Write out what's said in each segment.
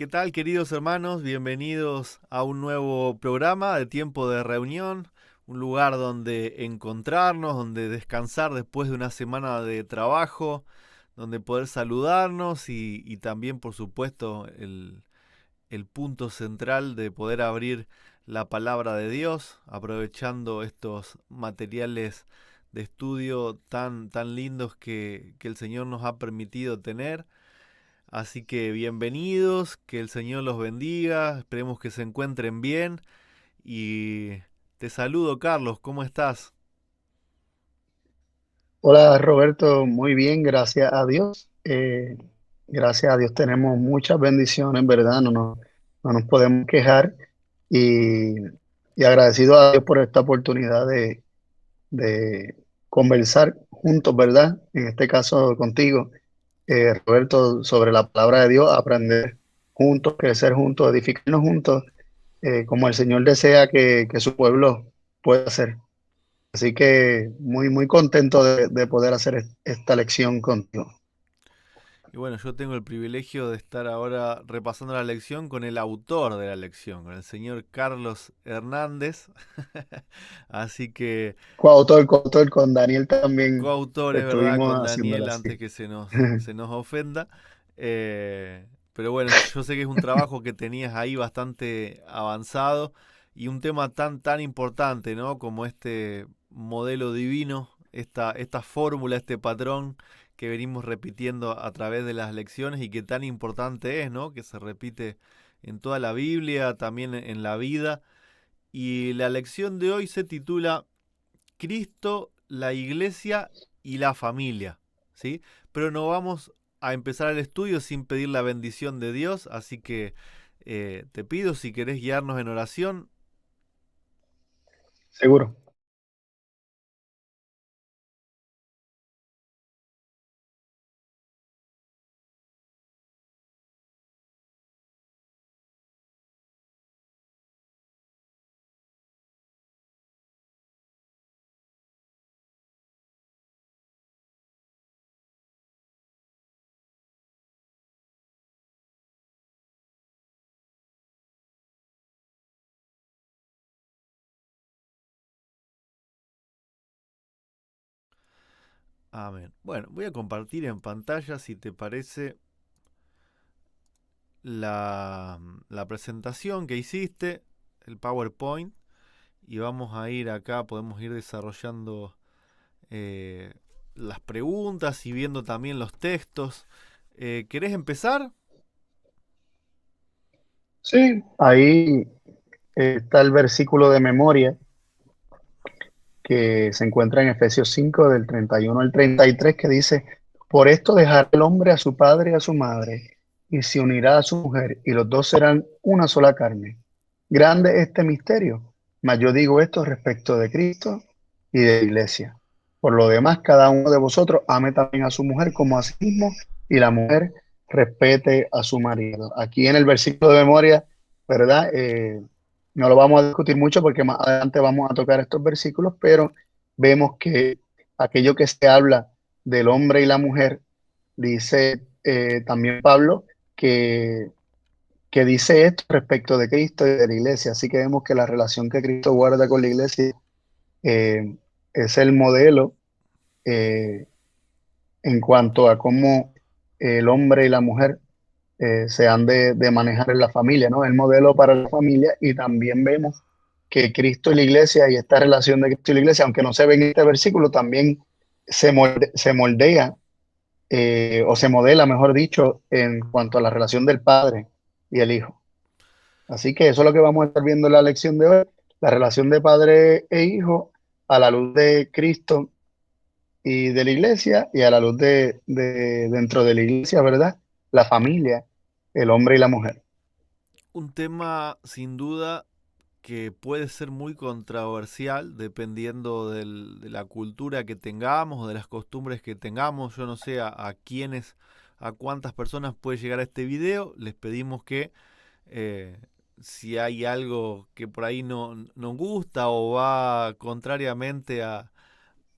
tal, queridos hermanos? Bienvenidos a un nuevo programa de Tiempo de Reunión, un lugar donde encontrarnos, donde descansar después de una semana de trabajo, donde poder saludarnos y también, por supuesto, el punto central de poder abrir la palabra de Dios, aprovechando estos materiales de estudio tan lindos que el Señor nos ha permitido tener. Así que bienvenidos, que el Señor los bendiga, esperemos que se encuentren bien y te saludo, Carlos, ¿cómo estás? Hola Roberto, muy bien, gracias a Dios. Gracias a Dios tenemos muchas bendiciones, ¿verdad? No nos podemos quejar y, y agradecido a Dios por esta oportunidad de conversar juntos, ¿verdad? En este caso contigo, Roberto, sobre la palabra de Dios, aprender juntos, crecer juntos, edificarnos juntos, como el Señor desea que su pueblo pueda hacer. Así que muy contento de poder hacer esta lección contigo. Y bueno, yo tengo el privilegio de estar ahora repasando la lección con el autor de la lección, con el señor Carlos Hernández. Así que Coautor con Daniel también coautores, ¿verdad? estuvimos Con haciéndolo Daniel antes así. que se nos ofenda. Pero bueno, yo sé que es un trabajo que tenías ahí bastante avanzado y un tema tan importante, ¿no? Como este modelo divino, esta fórmula, este patrón que venimos repitiendo a través de las lecciones y que tan importante es, ¿no? Que se repite en toda la Biblia, también en la vida. Y la lección de hoy se titula Cristo, la iglesia y la familia, ¿sí? Pero no vamos a empezar el estudio sin pedir la bendición de Dios, así que te pido si querés guiarnos en oración. Seguro. Amén. Bueno, voy a compartir en pantalla, si te parece, la presentación que hiciste, el PowerPoint, y vamos a ir acá, podemos ir desarrollando eh, las preguntas y viendo también los textos. ¿Querés empezar? Sí, ahí está el versículo de memoria que se encuentra en Efesios 5 del 31 al 33 que dice, por esto dejará el hombre a su padre y a su madre y se unirá a su mujer y los dos serán una sola carne. Grande es este misterio, mas yo digo esto respecto de Cristo y de la iglesia. Por lo demás, cada uno de vosotros ame también a su mujer como a sí mismo y la mujer respete a su marido. Aquí en el versículo de memoria, ¿verdad? No lo vamos a discutir mucho porque más adelante vamos a tocar estos versículos, pero vemos que aquello que se habla del hombre y la mujer, dice también Pablo que, que dice esto respecto de Cristo y de la iglesia. Así que vemos que la relación que Cristo guarda con la iglesia eh, es el modelo eh, en cuanto a cómo el hombre y la mujer se han de manejar en la familia, ¿no? El modelo para la familia y también vemos que Cristo y la iglesia y esta relación de Cristo y la iglesia, aunque no se ve en este versículo, también se moldea o se modela, mejor dicho, en cuanto a la relación del Padre y el Hijo. Así que eso es lo que vamos a estar viendo en la lección de hoy, la relación de Padre e Hijo a la luz de Cristo y de la iglesia y a la luz de dentro de la iglesia, ¿verdad? La familia, el hombre y la mujer. Un tema sin duda que puede ser muy controversial dependiendo de la cultura que tengamos o de las costumbres que tengamos. Yo no sé a quiénes, a cuántas personas puede llegar a este video. Les pedimos que eh, si hay algo que por ahí no nos gusta o va contrariamente a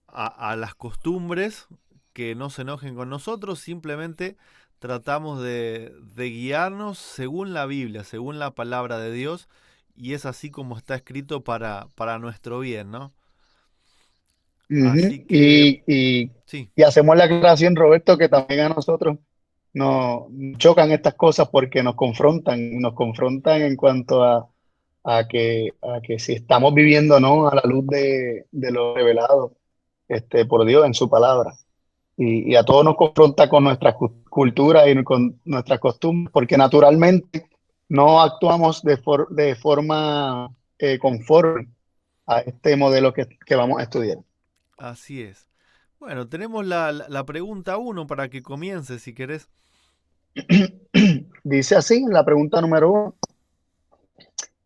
las costumbres, que no se enojen con nosotros, simplemente tratamos de guiarnos según la Biblia, según la palabra de Dios, y es así como está escrito para nuestro bien, ¿no? Ujú. Así que, sí, Y hacemos la aclaración, Roberto, que también a nosotros nos chocan estas cosas porque nos confrontan en cuanto a que si estamos viviendo o no a la luz de lo revelado por Dios en su palabra. Y a todos nos confronta con nuestra cultura y con nuestras costumbres, porque naturalmente no actuamos de forma conforme a este modelo que vamos a estudiar. así es. Bueno, tenemos la pregunta uno para que comience, si querés. Dice así, la pregunta número uno,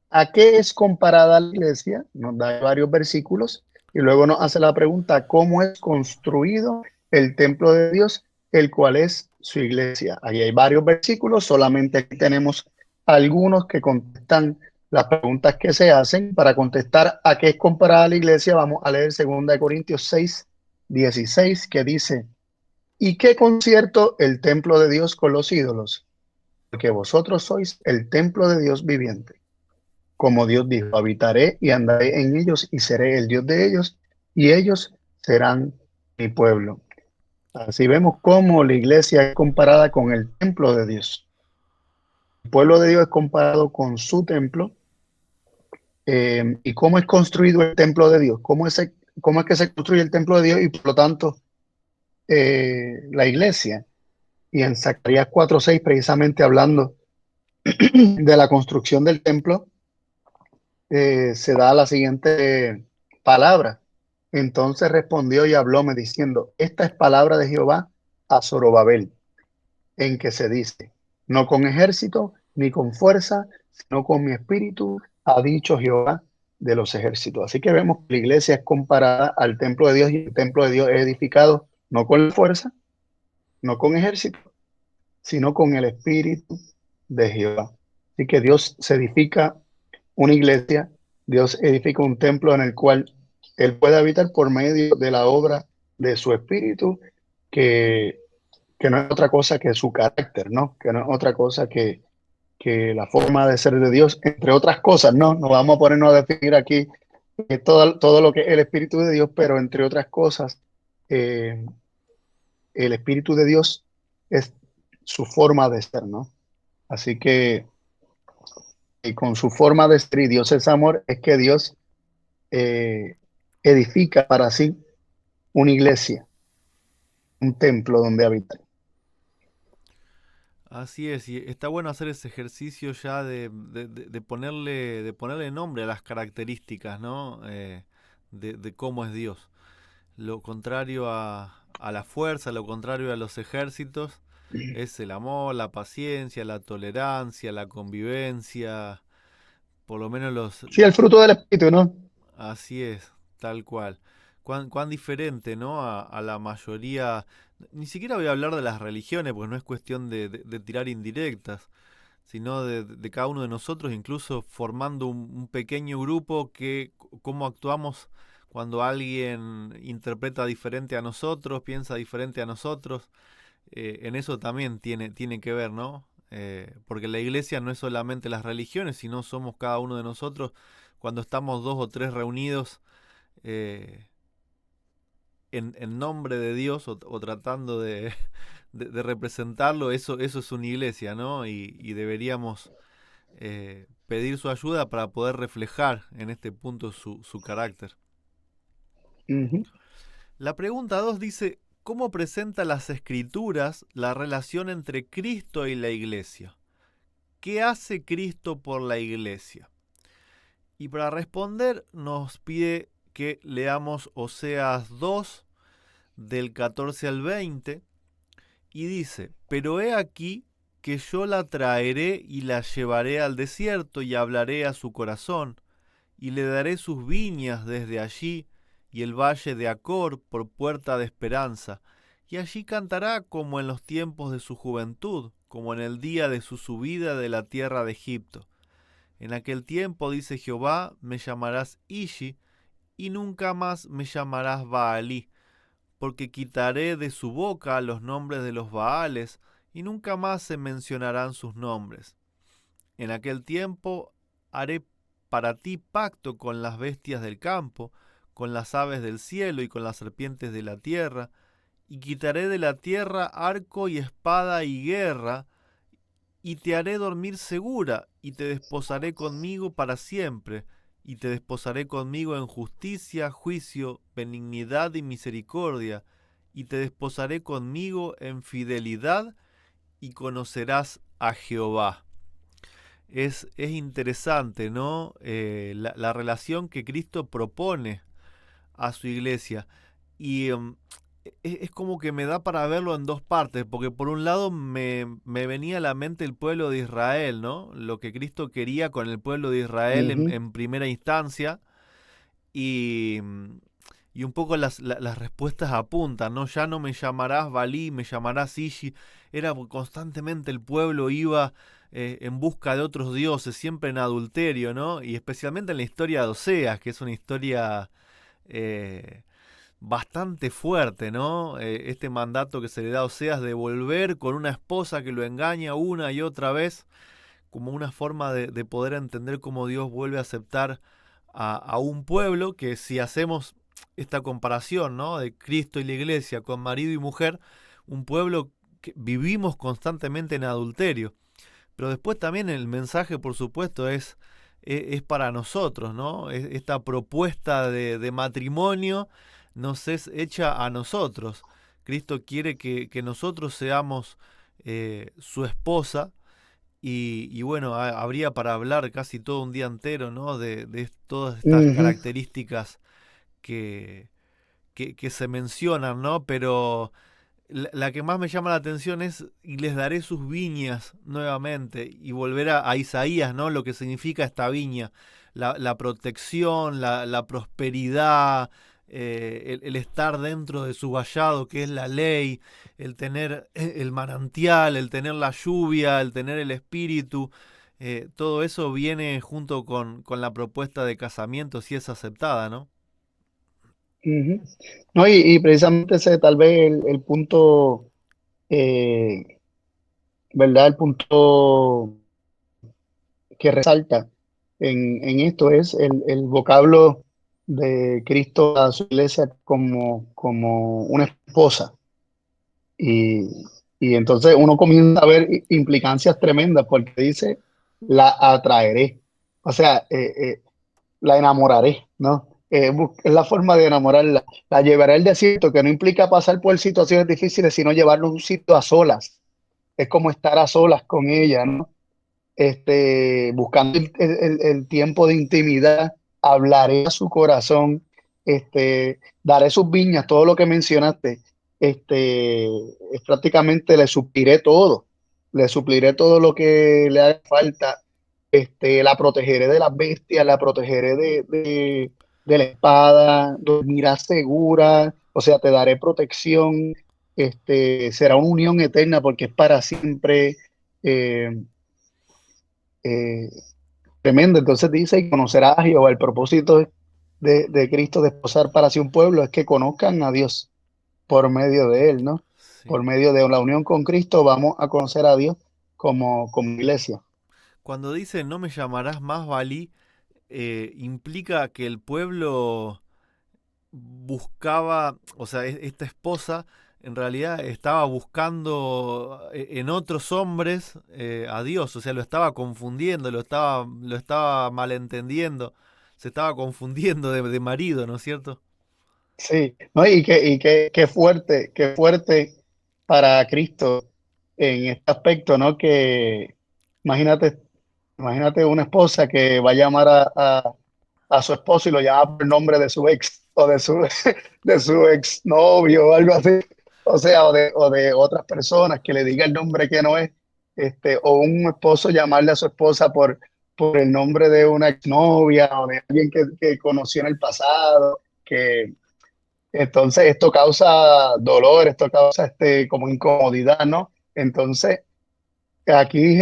¿a qué es comparada la iglesia? Nos da varios versículos y luego nos hace la pregunta, ¿cómo es construido el templo de Dios, el cual es su iglesia? Ahí hay varios versículos, solamente aquí tenemos algunos que contestan las preguntas que se hacen. Para contestar a qué es comparada la iglesia, vamos a leer 2 Corintios 6:16, que dice, ¿y qué concierto el templo de Dios con los ídolos? Porque vosotros sois el templo de Dios viviente. Como Dios dijo, habitaré y andaré en ellos y seré el Dios de ellos y ellos serán mi pueblo. Así vemos cómo la iglesia es comparada con el templo de Dios. El pueblo de Dios es comparado con su templo. ¿Y cómo es construido el templo de Dios? Cómo es que se construye el templo de Dios y por lo tanto la iglesia? Y en Zacarías 4:6, precisamente hablando de la construcción del templo, se da la siguiente palabra. Entonces respondió y hablóme diciendo, esta es palabra de Jehová a Zorobabel, en que se dice, no con ejército ni con fuerza, sino con mi espíritu, ha dicho Jehová de los ejércitos. Así que vemos que la iglesia es comparada al templo de Dios y el templo de Dios es edificado no con la fuerza, no con ejército, sino con el espíritu de Jehová. Así que Dios se edifica una iglesia, Dios edifica un templo en el cual Él puede habitar por medio de la obra de su espíritu, que, que no es otra cosa que su carácter, ¿no? Que no es otra cosa que la forma de ser de Dios, entre otras cosas, ¿no? No vamos a ponernos a definir aquí todo lo que es el espíritu de Dios, pero entre otras cosas, eh, el espíritu de Dios es su forma de ser, ¿no? Así que y con su forma de ser, y Dios es amor, es que Dios eh, edifica para sí una iglesia, un templo donde habitar. Así es, y está bueno hacer ese ejercicio ya de ponerle nombre a las características, ¿no? De cómo es Dios. Lo contrario a la fuerza, lo contrario a los ejércitos, es el amor, la paciencia, la tolerancia, la convivencia, por lo menos Sí, el fruto del espíritu, ¿no? así es, tal cual. Cuán diferente, ¿no? A la mayoría. Ni siquiera voy a hablar de las religiones, porque no es cuestión de tirar indirectas, sino de cada uno de nosotros, incluso formando un pequeño grupo que cómo actuamos cuando alguien interpreta diferente a nosotros, piensa diferente a nosotros. En eso también tiene que ver, ¿no? Porque la iglesia no es solamente las religiones, sino somos cada uno de nosotros cuando estamos dos o tres reunidos eh, en nombre de Dios o tratando de representarlo, eso es una iglesia, ¿no? Y deberíamos pedir su ayuda para poder reflejar en este punto su carácter. Ujú. La pregunta 2 dice, ¿cómo presenta las escrituras la relación entre Cristo y la iglesia? ¿Qué hace Cristo por la iglesia? Y para responder nos pide que leamos Oseas 2 del 14 al 20 y dice, pero he aquí que yo la traeré y la llevaré al desierto y hablaré a su corazón y le daré sus viñas desde allí y el valle de Acor por puerta de esperanza, y allí cantará como en los tiempos de su juventud, como en el día de su subida de la tierra de Egipto. En aquel tiempo, dice Jehová, me llamarás Ishi, y nunca más me llamarás Baalí, porque quitaré de su boca los nombres de los Baales, y nunca más se mencionarán sus nombres. En aquel tiempo haré para ti pacto con las bestias del campo, con las aves del cielo y con las serpientes de la tierra, y quitaré de la tierra arco y espada y guerra, y te haré dormir segura, y te desposaré conmigo para siempre, y te desposaré conmigo en justicia, juicio, benignidad y misericordia, y te desposaré conmigo en fidelidad, y conocerás a Jehová. Es interesante, ¿no? La relación que Cristo propone a su iglesia. Y es como que me da para verlo en dos partes, porque por un lado me venía a la mente el pueblo de Israel, ¿no? Lo que Cristo quería con el pueblo de Israel Ujú, en primera instancia, y, y un poco las respuestas apuntan, ¿no? Ya no me llamarás Balí, me llamarás Ishi. Era constantemente el pueblo iba en busca de otros dioses, siempre en adulterio, ¿no? Y especialmente en la historia de Oseas, que es una historia eh, bastante fuerte, ¿no? Este mandato que se le da a Oseas de volver con una esposa que lo engaña una y otra vez, como una forma de poder entender cómo Dios vuelve a aceptar a un pueblo que, si hacemos esta comparación, ¿no? De Cristo y la iglesia con marido y mujer, un pueblo que vivimos constantemente en adulterio. Pero después también el mensaje, por supuesto, es para nosotros, ¿no? Esta propuesta de matrimonio nos es hecha a nosotros. Cristo quiere que nosotros seamos su esposa, y bueno, habría para hablar casi todo un día entero, ¿no? De todas estas ujú, características que, que se mencionan, ¿no? Pero la que más me llama la atención es: y les daré sus viñas nuevamente, y volver a Isaías, ¿no? Lo que significa esta viña, la protección, la prosperidad, el estar dentro de su vallado, que es la ley, el tener el manantial, el tener la lluvia, el tener el espíritu. Todo eso viene junto con la propuesta de casamiento, si es aceptada, ¿no? ujú. No, y precisamente ese tal vez el punto, eh, ¿verdad? El punto que resalta en esto es el vocablo de Cristo a su iglesia como una esposa. Y, y entonces uno comienza a ver implicancias tremendas porque dice, la atraeré, o sea, la enamoraré, ¿no? Es la forma de enamorarla. La llevaré al desierto, que no implica pasar por situaciones difíciles, sino llevarlo a un sitio a solas. Es como estar a solas con ella, ¿no? Buscando el tiempo de intimidad, hablaré a su corazón, daré sus viñas, todo lo que mencionaste, es prácticamente le supliré todo lo que le haga falta, la protegeré de las bestias, la protegeré de la espada, dormirá segura, o sea, te daré protección, será una unión eterna porque es para siempre. eh, eh, Tremendo. Entonces dice, y conocerás a Jehová. El propósito de Cristo de esposar para sí un pueblo es que conozcan a Dios por medio de él, ¿no? Sí. Por medio de la unión con Cristo vamos a conocer a Dios como iglesia. Cuando dice no me llamarás más Balí, implica que el pueblo buscaba, o sea, esta esposa en realidad estaba buscando en otros hombres a Dios, o sea, lo estaba confundiendo, lo estaba malentendiendo, se estaba confundiendo de marido, ¿no es cierto? Sí, ¿no? Qué fuerte para Cristo en este aspecto, ¿no? Que imagínate, imagínate una esposa que va a llamar a su esposo y lo llama por el nombre de su ex o de su ex novio o algo así. O sea, o de otras personas que le diga el nombre que no es. O un esposo llamarle a su esposa por el nombre de una exnovia o de alguien que conoció en el pasado. Que entonces esto causa dolor, esto causa como incomodidad, ¿no? Entonces, aquí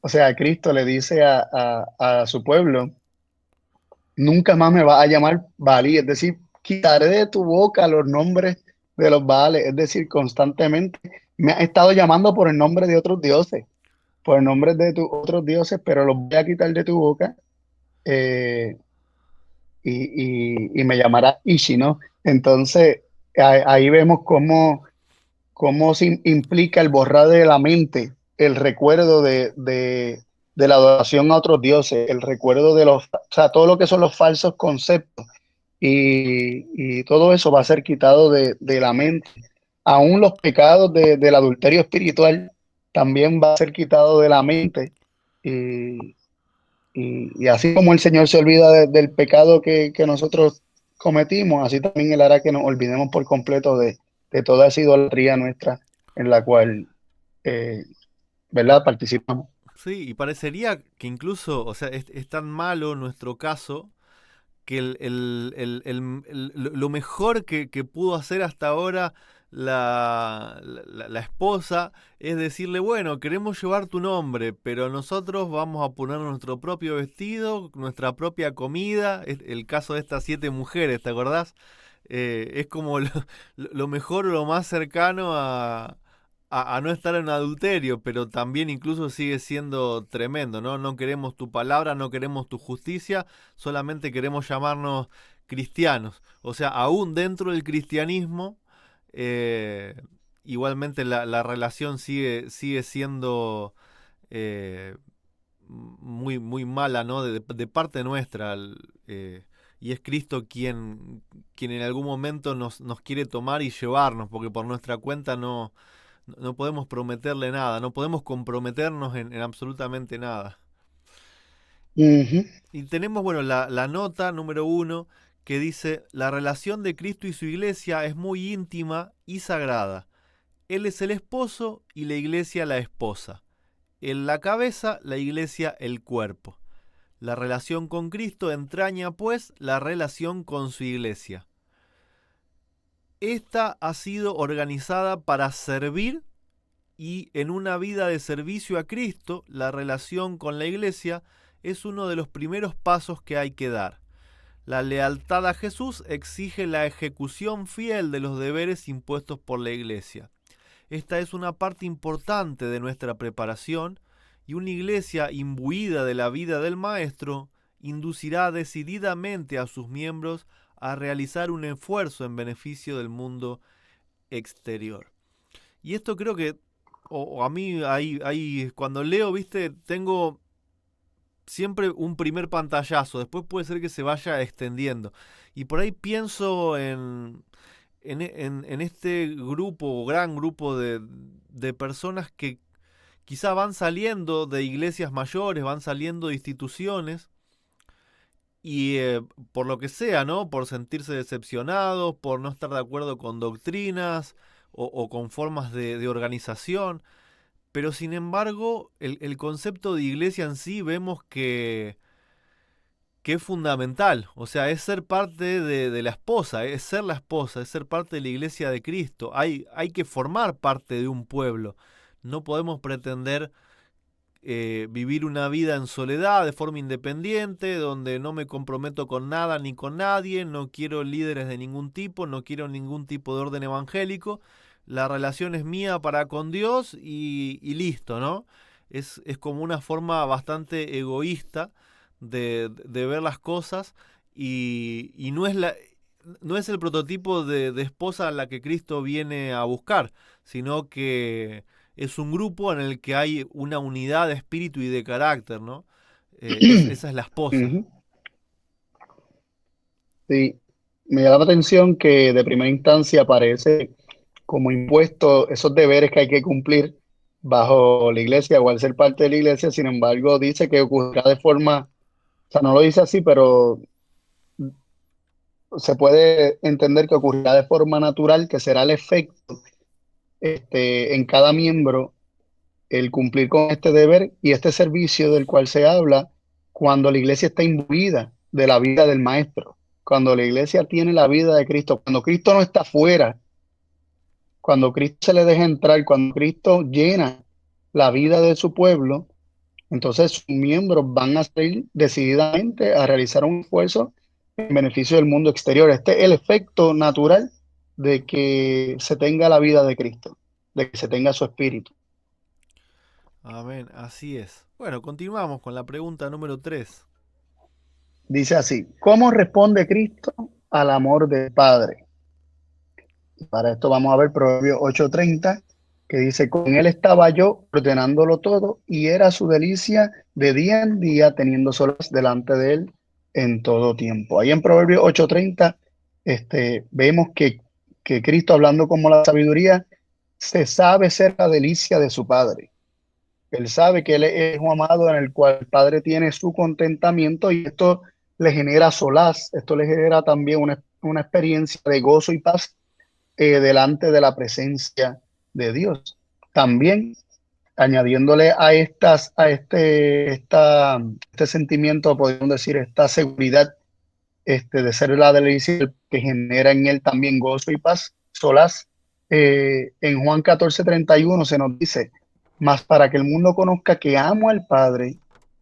o sea, Cristo le dice a su pueblo, nunca más me vas a llamar Balí, es decir, quitaré de tu boca los nombres de los Baales, es decir, constantemente me has estado llamando por el nombre de otros dioses, por el nombre de tus otros dioses, pero los voy a quitar de tu boca eh, y me llamarás Ishi, ¿no? Entonces, ahí vemos cómo se implica el borrar de la mente el recuerdo de la adoración a otros dioses, el recuerdo de o sea, todo lo que son los falsos conceptos y todo eso va a ser quitado de la mente. Aún los pecados del adulterio espiritual también va a ser quitado de la mente. Y, y así como el Señor se olvida del pecado que nosotros cometimos, así también Él hará que nos olvidemos por completo de toda esa idolatría nuestra en la cual, eh, ¿verdad? Participamos. Sí, y parecería que incluso, o sea, es tan malo nuestro caso que lo mejor que pudo hacer hasta ahora la esposa es decirle, bueno, queremos llevar tu nombre, pero nosotros vamos a poner nuestro propio vestido, nuestra propia comida. Es el caso de estas 7 mujeres, ¿te acordás? Es como lo mejor o lo más cercano a no estar en adulterio, pero también incluso sigue siendo tremendo, ¿no? No queremos tu palabra, no queremos tu justicia, solamente queremos llamarnos cristianos. O sea, aún dentro del cristianismo, eh, igualmente la relación sigue siendo eh, muy mala, ¿no? De parte nuestra. Y es Cristo quien en algún momento nos quiere tomar y llevarnos, porque por nuestra cuenta no podemos prometerle nada, no podemos comprometernos en absolutamente nada. Ujú. Y tenemos, bueno, la nota número 1 que dice, la relación de Cristo y su iglesia es muy íntima y sagrada. Él es el esposo y la iglesia la esposa. Él la cabeza, la iglesia el cuerpo. La relación con Cristo entraña, pues, la relación con su iglesia. Esta ha sido organizada para servir y en una vida de servicio a Cristo, la relación con la iglesia es uno de los primeros pasos que hay que dar. La lealtad a Jesús exige la ejecución fiel de los deberes impuestos por la iglesia. Esta es una parte importante de nuestra preparación y una iglesia imbuida de la vida del Maestro inducirá decididamente a sus miembros a realizar un esfuerzo en beneficio del mundo exterior. Y esto creo que, o a mí ahí cuando leo, viste, tengo siempre un primer pantallazo, después puede ser que se vaya extendiendo. Y por ahí pienso en este grupo, gran grupo de personas que quizá van saliendo de iglesias mayores, van saliendo de instituciones y por lo que sea, ¿no? Por sentirse decepcionados, por no estar de acuerdo con doctrinas o con formas de organización. Pero sin embargo, el concepto de iglesia en sí vemos que es fundamental. O sea, es ser parte de la esposa, es ser la esposa, es ser parte de la iglesia de Cristo. Hay que formar parte de un pueblo. No podemos pretender vivir una vida en soledad, de forma independiente, donde no me comprometo con nada ni con nadie, no quiero líderes de ningún tipo, no quiero ningún tipo de orden evangélico. La relación es mía para con Dios y listo, ¿no? Es como una forma bastante egoísta de ver las cosas y no es el prototipo de esposa a la que Cristo viene a buscar, sino que es un grupo en el que hay una unidad de espíritu y de carácter, ¿no? Esa es la esposa. Ujú. Sí, me llama la atención que de primera instancia aparece como impuesto esos deberes que hay que cumplir bajo la iglesia o al ser parte de la iglesia. Sin embargo, dice que ocurrirá de forma, o sea, no lo dice así, pero se puede entender que ocurrirá de forma natural, que será el efecto en cada miembro el cumplir con este deber y este servicio del cual se habla cuando la iglesia está imbuida de la vida del Maestro, cuando la iglesia tiene la vida de Cristo, cuando Cristo no está fuera, cuando Cristo se le deja entrar, cuando Cristo llena la vida de su pueblo, entonces sus miembros van a salir decididamente a realizar un esfuerzo en beneficio del mundo exterior. Este es el efecto natural de que se tenga la vida de Cristo. de que se tenga su espíritu. Amén, así es. Bueno, continuamos con la pregunta número 3. Dice así, ¿cómo responde Cristo al amor del Padre? Para esto vamos a ver Proverbios 8:30, que dice, con él estaba yo ordenándolo todo y era su delicia de día en día teniendo solas delante de él en todo tiempo. Ahí en Proverbios 8:30 vemos que Cristo, hablando como la sabiduría, se sabe ser la delicia de su Padre. Él sabe que él es un amado en el cual el Padre tiene su contentamiento y esto le genera solaz, esto le genera también una experiencia de gozo y paz delante de la presencia de Dios. También añadiéndole este sentimiento, podemos decir, esta seguridad de ser la delicia que genera en él también gozo y paz, solaz. En Juan 14:31 se nos dice, mas para que el mundo conozca que amo al Padre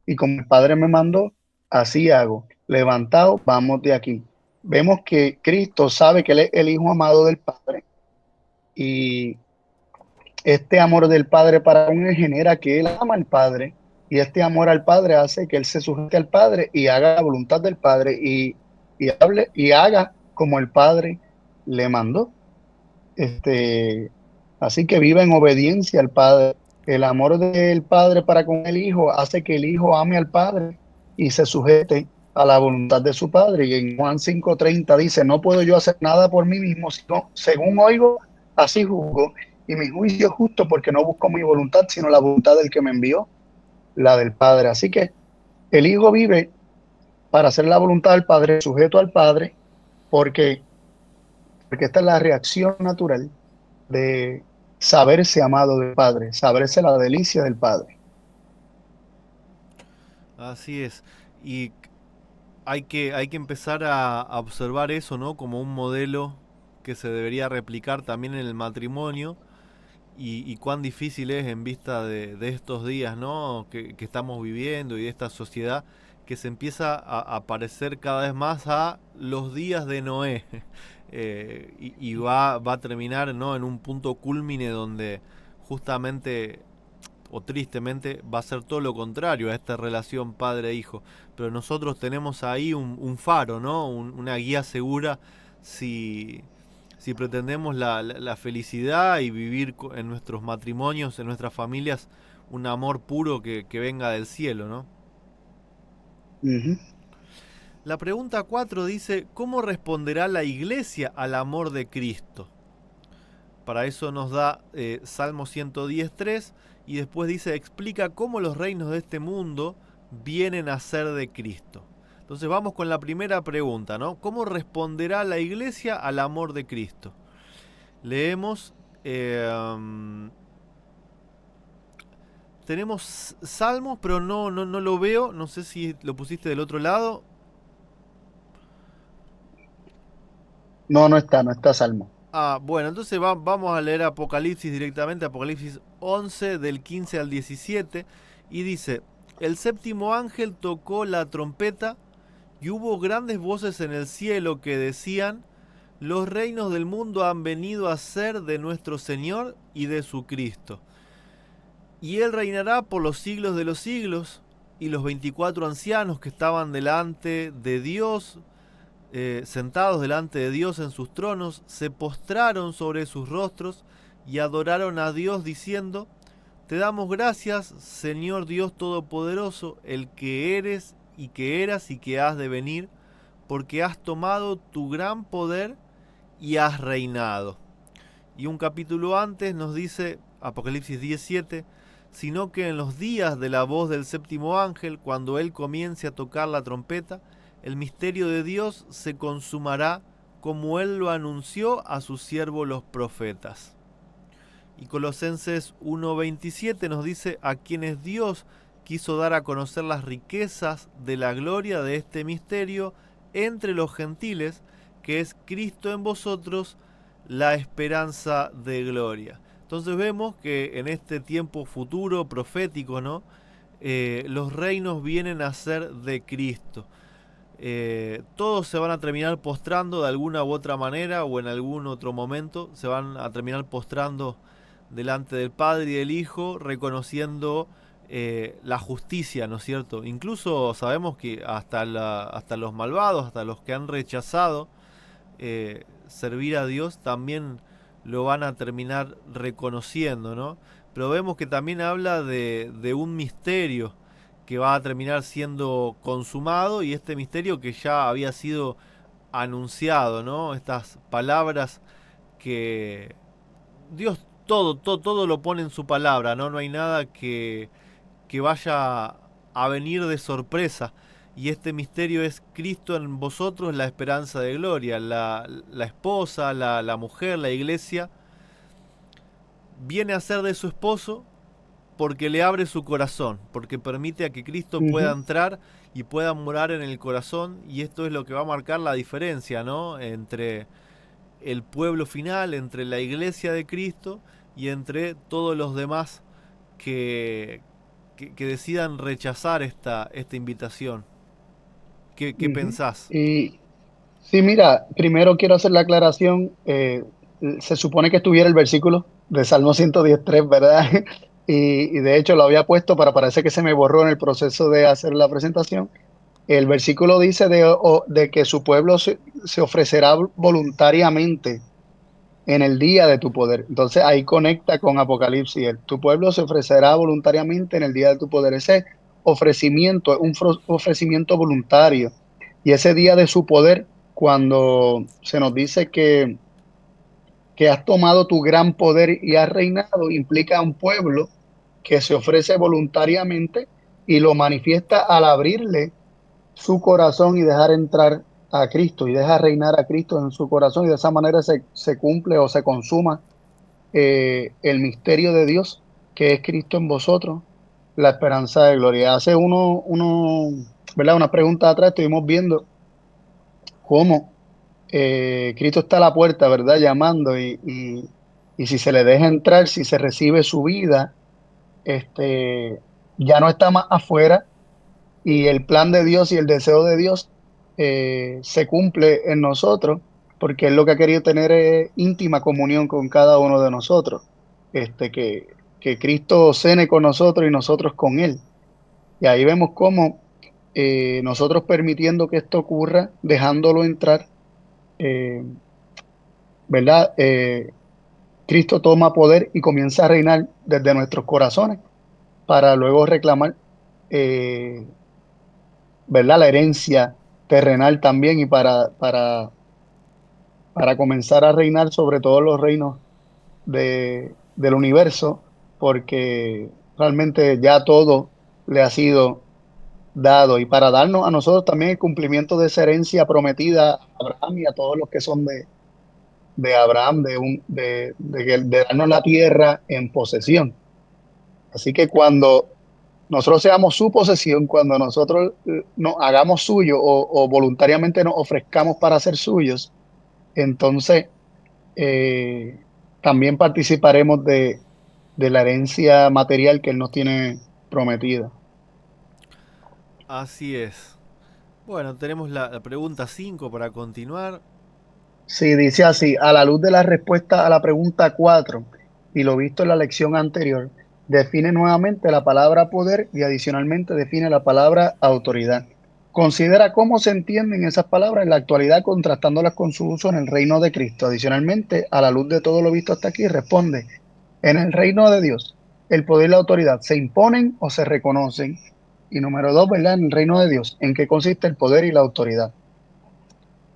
y como el Padre me mandó, así hago. Levantado, vamos de aquí. Vemos que Cristo sabe que él es el Hijo amado del Padre y este amor del Padre para él genera que él ama al Padre y este amor al Padre hace que él se sujete al Padre y haga la voluntad del Padre y hable y haga como el Padre le mandó. Este, así que viva en obediencia al Padre. El amor del Padre para con el Hijo hace que el Hijo ame al Padre y se sujete a la voluntad de su Padre. Y en Juan 5:30 dice, no puedo yo hacer nada por mí mismo, sino según oigo, así juzgo. Y mi juicio es justo porque no busco mi voluntad, sino la voluntad del que me envió, la del Padre. Así que el Hijo vive para hacer la voluntad del Padre, sujeto al Padre, porque, porque esta es la reacción natural de saberse amado del Padre, saberse la delicia del Padre. Así es. Y hay que empezar a observar eso, ¿no? Como un modelo que se debería replicar también en el matrimonio. Y cuán difícil es en vista de estos días, ¿no? Que estamos viviendo y de esta sociedad que se empieza a parecer cada vez más a los días de Noé. Y va a terminar, ¿no? En un punto culmine donde justamente o tristemente va a ser todo lo contrario a esta relación padre-hijo. Pero nosotros tenemos ahí un faro, ¿no? Una guía segura si pretendemos la felicidad y vivir en nuestros matrimonios, en nuestras familias, un amor puro que venga del cielo, ¿no? Ujú. La pregunta 4 dice, ¿cómo responderá la iglesia al amor de Cristo? Para eso nos da Salmo 110.3 y después dice, explica cómo los reinos de este mundo vienen a ser de Cristo. Entonces vamos con la primera pregunta, ¿no? ¿Cómo responderá la iglesia al amor de Cristo? Leemos, tenemos Salmos, pero no lo veo, no sé si lo pusiste del otro lado. No, no está Salmo. Ah, bueno, entonces vamos a leer Apocalipsis directamente, Apocalipsis 11 del 15 al 17, y dice, el séptimo ángel tocó la trompeta y hubo grandes voces en el cielo que decían, los reinos del mundo han venido a ser de nuestro Señor y de su Cristo. Y él reinará por los siglos de los siglos, y los 24 ancianos que estaban delante de Dios, sentados delante de Dios en sus tronos, se postraron sobre sus rostros y adoraron a Dios diciendo, te damos gracias, Señor Dios Todopoderoso, el que eres y que eras y que has de venir, porque has tomado tu gran poder y has reinado. Y un capítulo antes nos dice, Apocalipsis 17, sino que en los días de la voz del séptimo ángel, cuando él comience a tocar la trompeta, el misterio de Dios se consumará como él lo anunció a sus siervos los profetas. Y Colosenses 1:27 nos dice, a quienes Dios quiso dar a conocer las riquezas de la gloria de este misterio entre los gentiles, que es Cristo en vosotros, la esperanza de gloria. Entonces vemos que en este tiempo futuro profético, ¿no? Los reinos vienen a ser de Cristo. Todos se van a terminar postrando de alguna u otra manera o en algún otro momento se van a terminar postrando delante del Padre y del Hijo, reconociendo la justicia, ¿no es cierto? Incluso sabemos que hasta los malvados, hasta los que han rechazado servir a Dios, también lo van a terminar reconociendo, ¿no? Pero vemos que también habla de un misterio que va a terminar siendo consumado, y este misterio que ya había sido anunciado, ¿no? Estas palabras que Dios todo lo pone en su palabra, ¿no? No hay nada que vaya a venir de sorpresa. Y este misterio es Cristo en vosotros, la esperanza de gloria. La esposa, la mujer, la iglesia, viene a ser de su esposo porque le abre su corazón, porque permite a que Cristo pueda Ujú, entrar y pueda morar en el corazón. Y esto es lo que va a marcar la diferencia, ¿no? Entre el pueblo final, entre la iglesia de Cristo y entre todos los demás que, que decidan rechazar esta invitación. ¿Qué ujú. pensás? Y sí, mira, primero quiero hacer la aclaración. Se supone que estuviera el versículo de Salmo 110:3, ¿verdad? Y de hecho lo había puesto, para parece que se me borró en el proceso de hacer la presentación. El versículo dice de que su pueblo se ofrecerá voluntariamente en el día de tu poder. Entonces ahí conecta con Apocalipsis. Tu pueblo se ofrecerá voluntariamente en el día de tu poder. Ese ofrecimiento es un ofrecimiento voluntario. Y ese día de su poder, cuando se nos dice que has tomado tu gran poder y has reinado, implica a un pueblo que se ofrece voluntariamente y lo manifiesta al abrirle su corazón y dejar entrar a Cristo y deja reinar a Cristo en su corazón, y de esa manera se cumple o se consuma el misterio de Dios, que es Cristo en vosotros, la esperanza de gloria. Hace ¿verdad? Una pregunta atrás estuvimos viendo cómo Cristo está a la puerta, ¿verdad? Llamando, y si se le deja entrar, si se recibe su vida, este, ya no está más afuera, y el plan de Dios y el deseo de Dios se cumple en nosotros, porque Él lo que ha querido tener es íntima comunión con cada uno de nosotros, que Cristo cene con nosotros y nosotros con Él. Y ahí vemos cómo nosotros permitiendo que esto ocurra, dejándolo entrar, eh, ¿verdad? Cristo toma poder y comienza a reinar desde nuestros corazones para luego reclamar. eh, ¿Verdad? La herencia terrenal también, y para comenzar a reinar sobre todos los reinos del universo, porque realmente ya todo le ha sido dado, y para darnos a nosotros también el cumplimiento de esa herencia prometida a Abraham y a todos los que son de Abraham, de darnos la tierra en posesión. Así que cuando nosotros seamos su posesión, cuando nosotros nos hagamos suyo, o voluntariamente nos ofrezcamos para ser suyos, entonces eh, también participaremos de la herencia material que Él nos tiene prometida. Así es. Bueno, tenemos la pregunta 5 para continuar. Sí, dice así: a la luz de la respuesta a la pregunta 4 y lo visto en la lección anterior, define nuevamente la palabra poder y adicionalmente define la palabra autoridad. Considera cómo se entienden esas palabras en la actualidad, contrastándolas con su uso en el reino de Cristo. Adicionalmente, a la luz de todo lo visto hasta aquí, responde: en el reino de Dios, el poder y la autoridad se imponen o se reconocen. Y número dos, ¿verdad? En el reino de Dios, ¿en qué consiste el poder y la autoridad?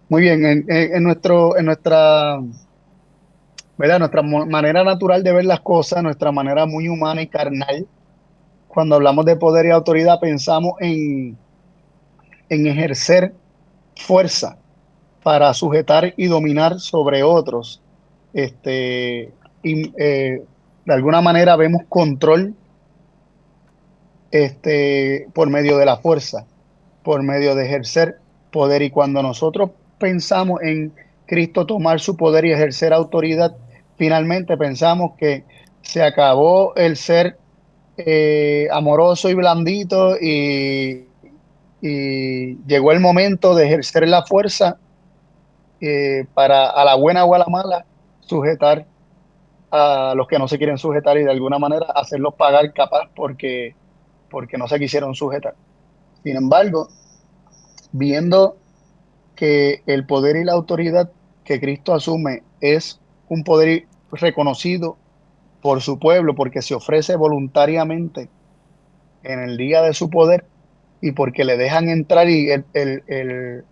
Muy bien, en nuestra, ¿verdad? Nuestra manera natural de ver las cosas, nuestra manera muy humana y carnal, cuando hablamos de poder y autoridad, pensamos en ejercer fuerza para sujetar y dominar sobre otros. Y de alguna manera vemos control por medio de la fuerza, por medio de ejercer poder. Y cuando nosotros pensamos en Cristo tomar su poder y ejercer autoridad, finalmente pensamos que se acabó el ser amoroso y blandito, y llegó el momento de ejercer la fuerza para, a la buena o a la mala, sujetar. a los que no se quieren sujetar y de alguna manera hacerlos pagar capaz porque no se quisieron sujetar. Sin embargo, viendo que el poder y la autoridad que Cristo asume es un poder reconocido por su pueblo, porque se ofrece voluntariamente en el día de su poder y porque le dejan entrar y el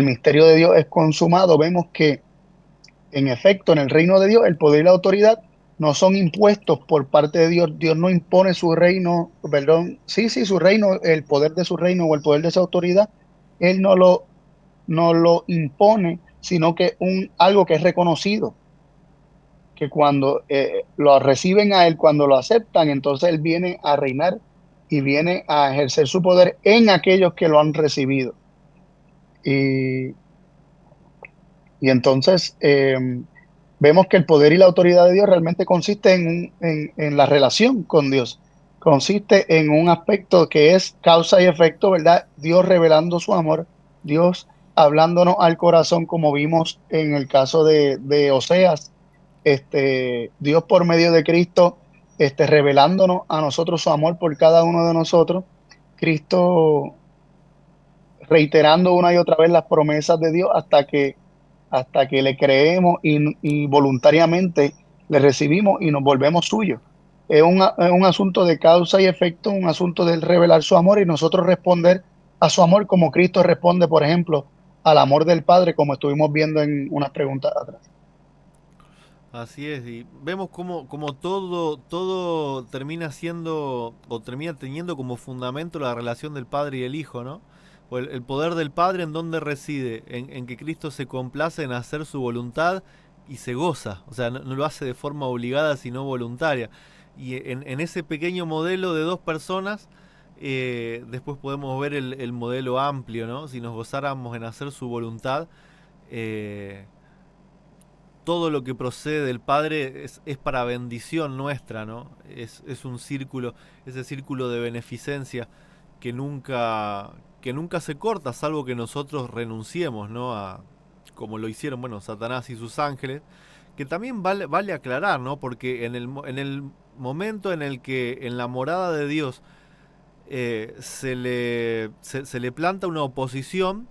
misterio de Dios es consumado, vemos que en efecto en el reino de Dios el poder y la autoridad no son impuestos por parte de Dios. Dios no impone su reino, perdón, sí, su reino, el poder de su reino o el poder de su autoridad, Él no lo impone, sino que algo que es reconocido, que cuando lo reciben a Él, cuando lo aceptan, entonces Él viene a reinar y viene a ejercer su poder en aquellos que lo han recibido. Y, y entonces vemos que el poder y la autoridad de Dios realmente consiste en la relación con Dios, consiste en un aspecto que es causa y efecto, ¿verdad? Dios revelando su amor, Dios hablándonos al corazón, como vimos en el caso de Oseas, Dios por medio de Cristo, revelándonos a nosotros su amor por cada uno de nosotros, Cristo reiterando una y otra vez las promesas de Dios hasta que le creemos y voluntariamente le recibimos y nos volvemos suyos. Es un asunto de causa y efecto, un asunto de revelar su amor y nosotros responder a su amor como Cristo responde, por ejemplo, al amor del Padre, como estuvimos viendo en unas preguntas atrás. Así es, y vemos como todo termina siendo o termina teniendo como fundamento la relación del Padre y el Hijo, ¿no? O el poder del Padre en dónde reside, en que Cristo se complace en hacer su voluntad y se goza, o sea, no lo hace de forma obligada sino voluntaria. Y en ese pequeño modelo de dos personas, después podemos ver el modelo amplio, ¿no? Si nos gozáramos en hacer su voluntad, eh, todo lo que procede del Padre es para bendición nuestra, ¿no? Es un círculo, ese círculo de beneficencia que nunca se corta, salvo que nosotros renunciemos, ¿no? Como lo hicieron, bueno, Satanás y sus ángeles, que también vale aclarar, ¿no? Porque en el momento en el que en la morada de Dios se le planta una oposición,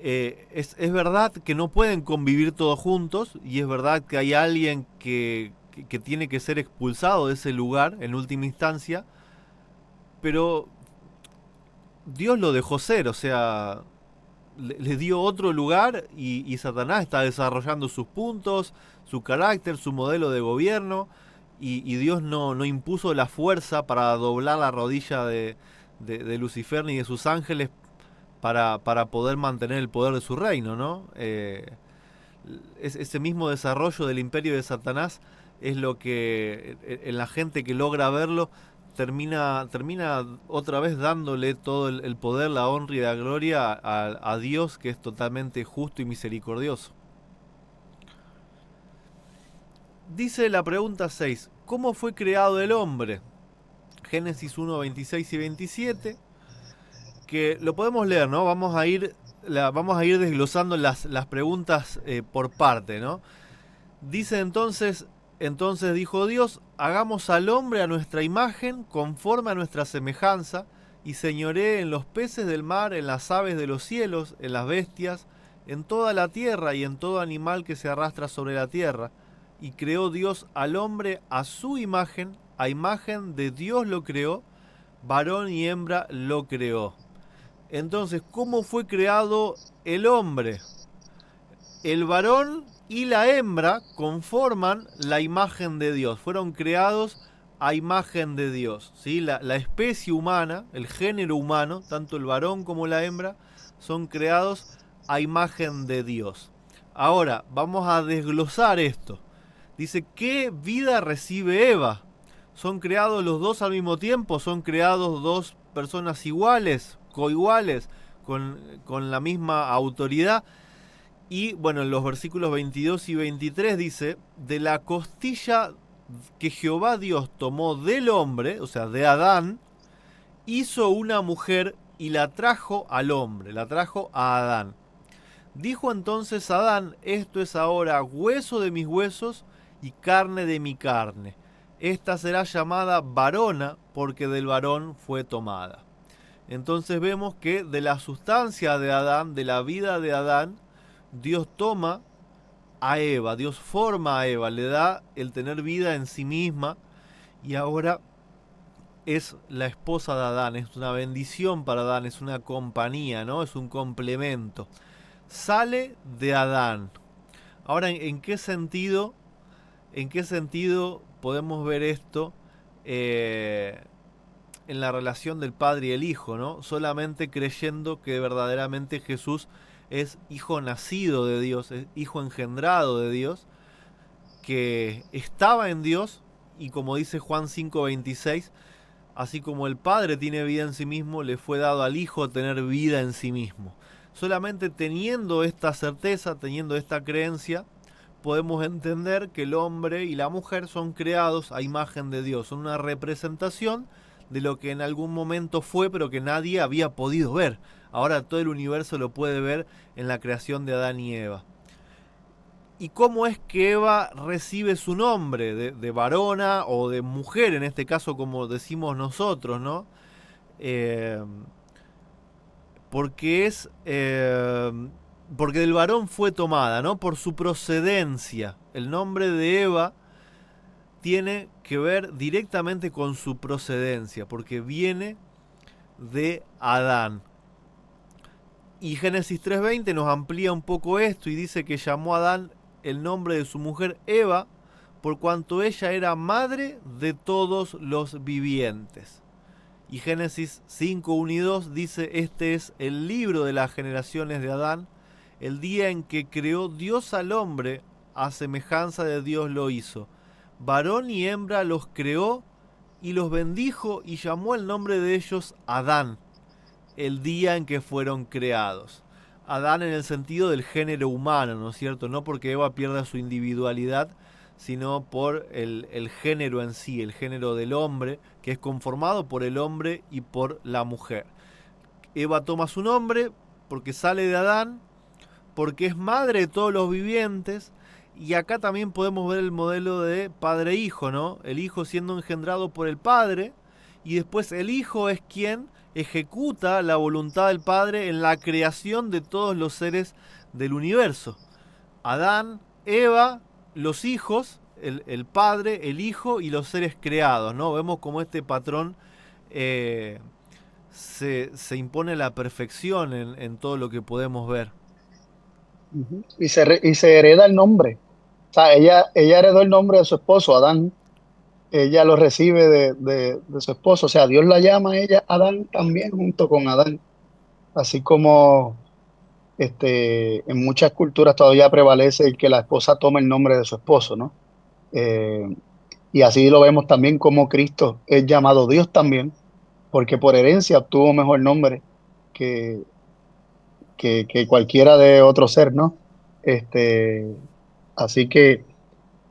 es verdad que no pueden convivir todos juntos y es verdad que hay alguien que tiene que ser expulsado de ese lugar en última instancia, pero Dios lo dejó ser, o sea, le dio otro lugar y Satanás está desarrollando sus puntos, su carácter, su modelo de gobierno y Dios no impuso la fuerza para doblar la rodilla de Lucifer ni de sus ángeles para poder mantener el poder de su reino, ¿no? Ese mismo desarrollo del imperio de Satanás es lo que en la gente que logra verlo termina otra vez dándole todo el poder, la honra y la gloria a Dios, que es totalmente justo y misericordioso. Dice la pregunta 6: ¿cómo fue creado el hombre? Génesis 1, 26 y 27, que lo podemos leer, ¿no? Vamos a ir desglosando las preguntas por parte, ¿no? Dice entonces dijo Dios, hagamos al hombre a nuestra imagen, conforme a nuestra semejanza, y señoree en los peces del mar, en las aves de los cielos, en las bestias, en toda la tierra y en todo animal que se arrastra sobre la tierra. Y creó Dios al hombre a su imagen, a imagen de Dios lo creó, varón y hembra lo creó. Entonces, ¿cómo fue creado el hombre? El varón y la hembra conforman la imagen de Dios. Fueron creados a imagen de Dios. ¿Sí? La especie humana, el género humano, tanto el varón como la hembra, son creados a imagen de Dios. Ahora, vamos a desglosar esto. Dice, ¿qué vida recibe Eva? ¿Son creados los dos al mismo tiempo? ¿Son creados dos personas iguales, coiguales, con la misma autoridad? Y bueno, en los versículos 22 y 23 dice, de la costilla que Jehová Dios tomó del hombre, o sea, de Adán, hizo una mujer y la trajo al hombre, la trajo a Adán. Dijo entonces Adán, esto es ahora hueso de mis huesos y carne de mi carne. Esta será llamada varona porque del varón fue tomada. Entonces vemos que de la sustancia de Adán, de la vida de Adán, Dios toma a Eva, Dios forma a Eva, le da el tener vida en sí misma y ahora es la esposa de Adán, es una bendición para Adán, es una compañía, ¿no? Es un complemento. Sale de Adán. Ahora, en qué sentido podemos ver esto en la relación del Padre y el Hijo, ¿no? Solamente creyendo que verdaderamente Jesús es hijo nacido de Dios, es hijo engendrado de Dios, que estaba en Dios y como dice Juan 5:26, así como el Padre tiene vida en sí mismo, le fue dado al Hijo tener vida en sí mismo. Solamente teniendo esta certeza, teniendo esta creencia, podemos entender que el hombre y la mujer son creados a imagen de Dios, son una representación de lo que en algún momento fue, pero que nadie había podido ver. Ahora todo el universo lo puede ver en la creación de Adán y Eva. ¿Y cómo es que Eva recibe su nombre de varona o de mujer, en este caso como decimos nosotros, ¿no? Eh, porque es porque del varón fue tomada, ¿no? Por su procedencia. El nombre de Eva tiene que ver directamente con su procedencia, porque viene de Adán. Y Génesis 3:20 nos amplía un poco esto y dice que llamó a Adán el nombre de su mujer Eva, por cuanto ella era madre de todos los vivientes. Y Génesis 5:1 y 2 dice, este es el libro de las generaciones de Adán, el día en que creó Dios al hombre, a semejanza de Dios lo hizo. Varón y hembra los creó y los bendijo y llamó el nombre de ellos Adán, el día en que fueron creados. Adán en el sentido del género humano, ¿no es cierto? No porque Eva pierda su individualidad, sino por el género en sí, el género del hombre, que es conformado por el hombre y por la mujer. Eva toma su nombre porque sale de Adán, porque es madre de todos los vivientes, y acá también podemos ver el modelo de padre-hijo, ¿no? El hijo siendo engendrado por el padre, y después el hijo es quien ejecuta la voluntad del padre en la creación de todos los seres del universo. Adán, Eva, los hijos, el padre, el hijo y los seres creados, ¿no? Vemos como este patrón se impone a la perfección en todo lo que podemos ver. Ujú. Y se hereda el nombre. O sea, ella heredó el nombre de su esposo, Adán. Ella lo recibe de su esposo. O sea, Dios la llama a ella Adán también junto con Adán. Así como en muchas culturas todavía prevalece el que la esposa tome el nombre de su esposo, ¿no? Eh, y así lo vemos también como Cristo es llamado Dios también, porque por herencia obtuvo mejor nombre que, que cualquiera de otro ser, ¿no? Este, así que,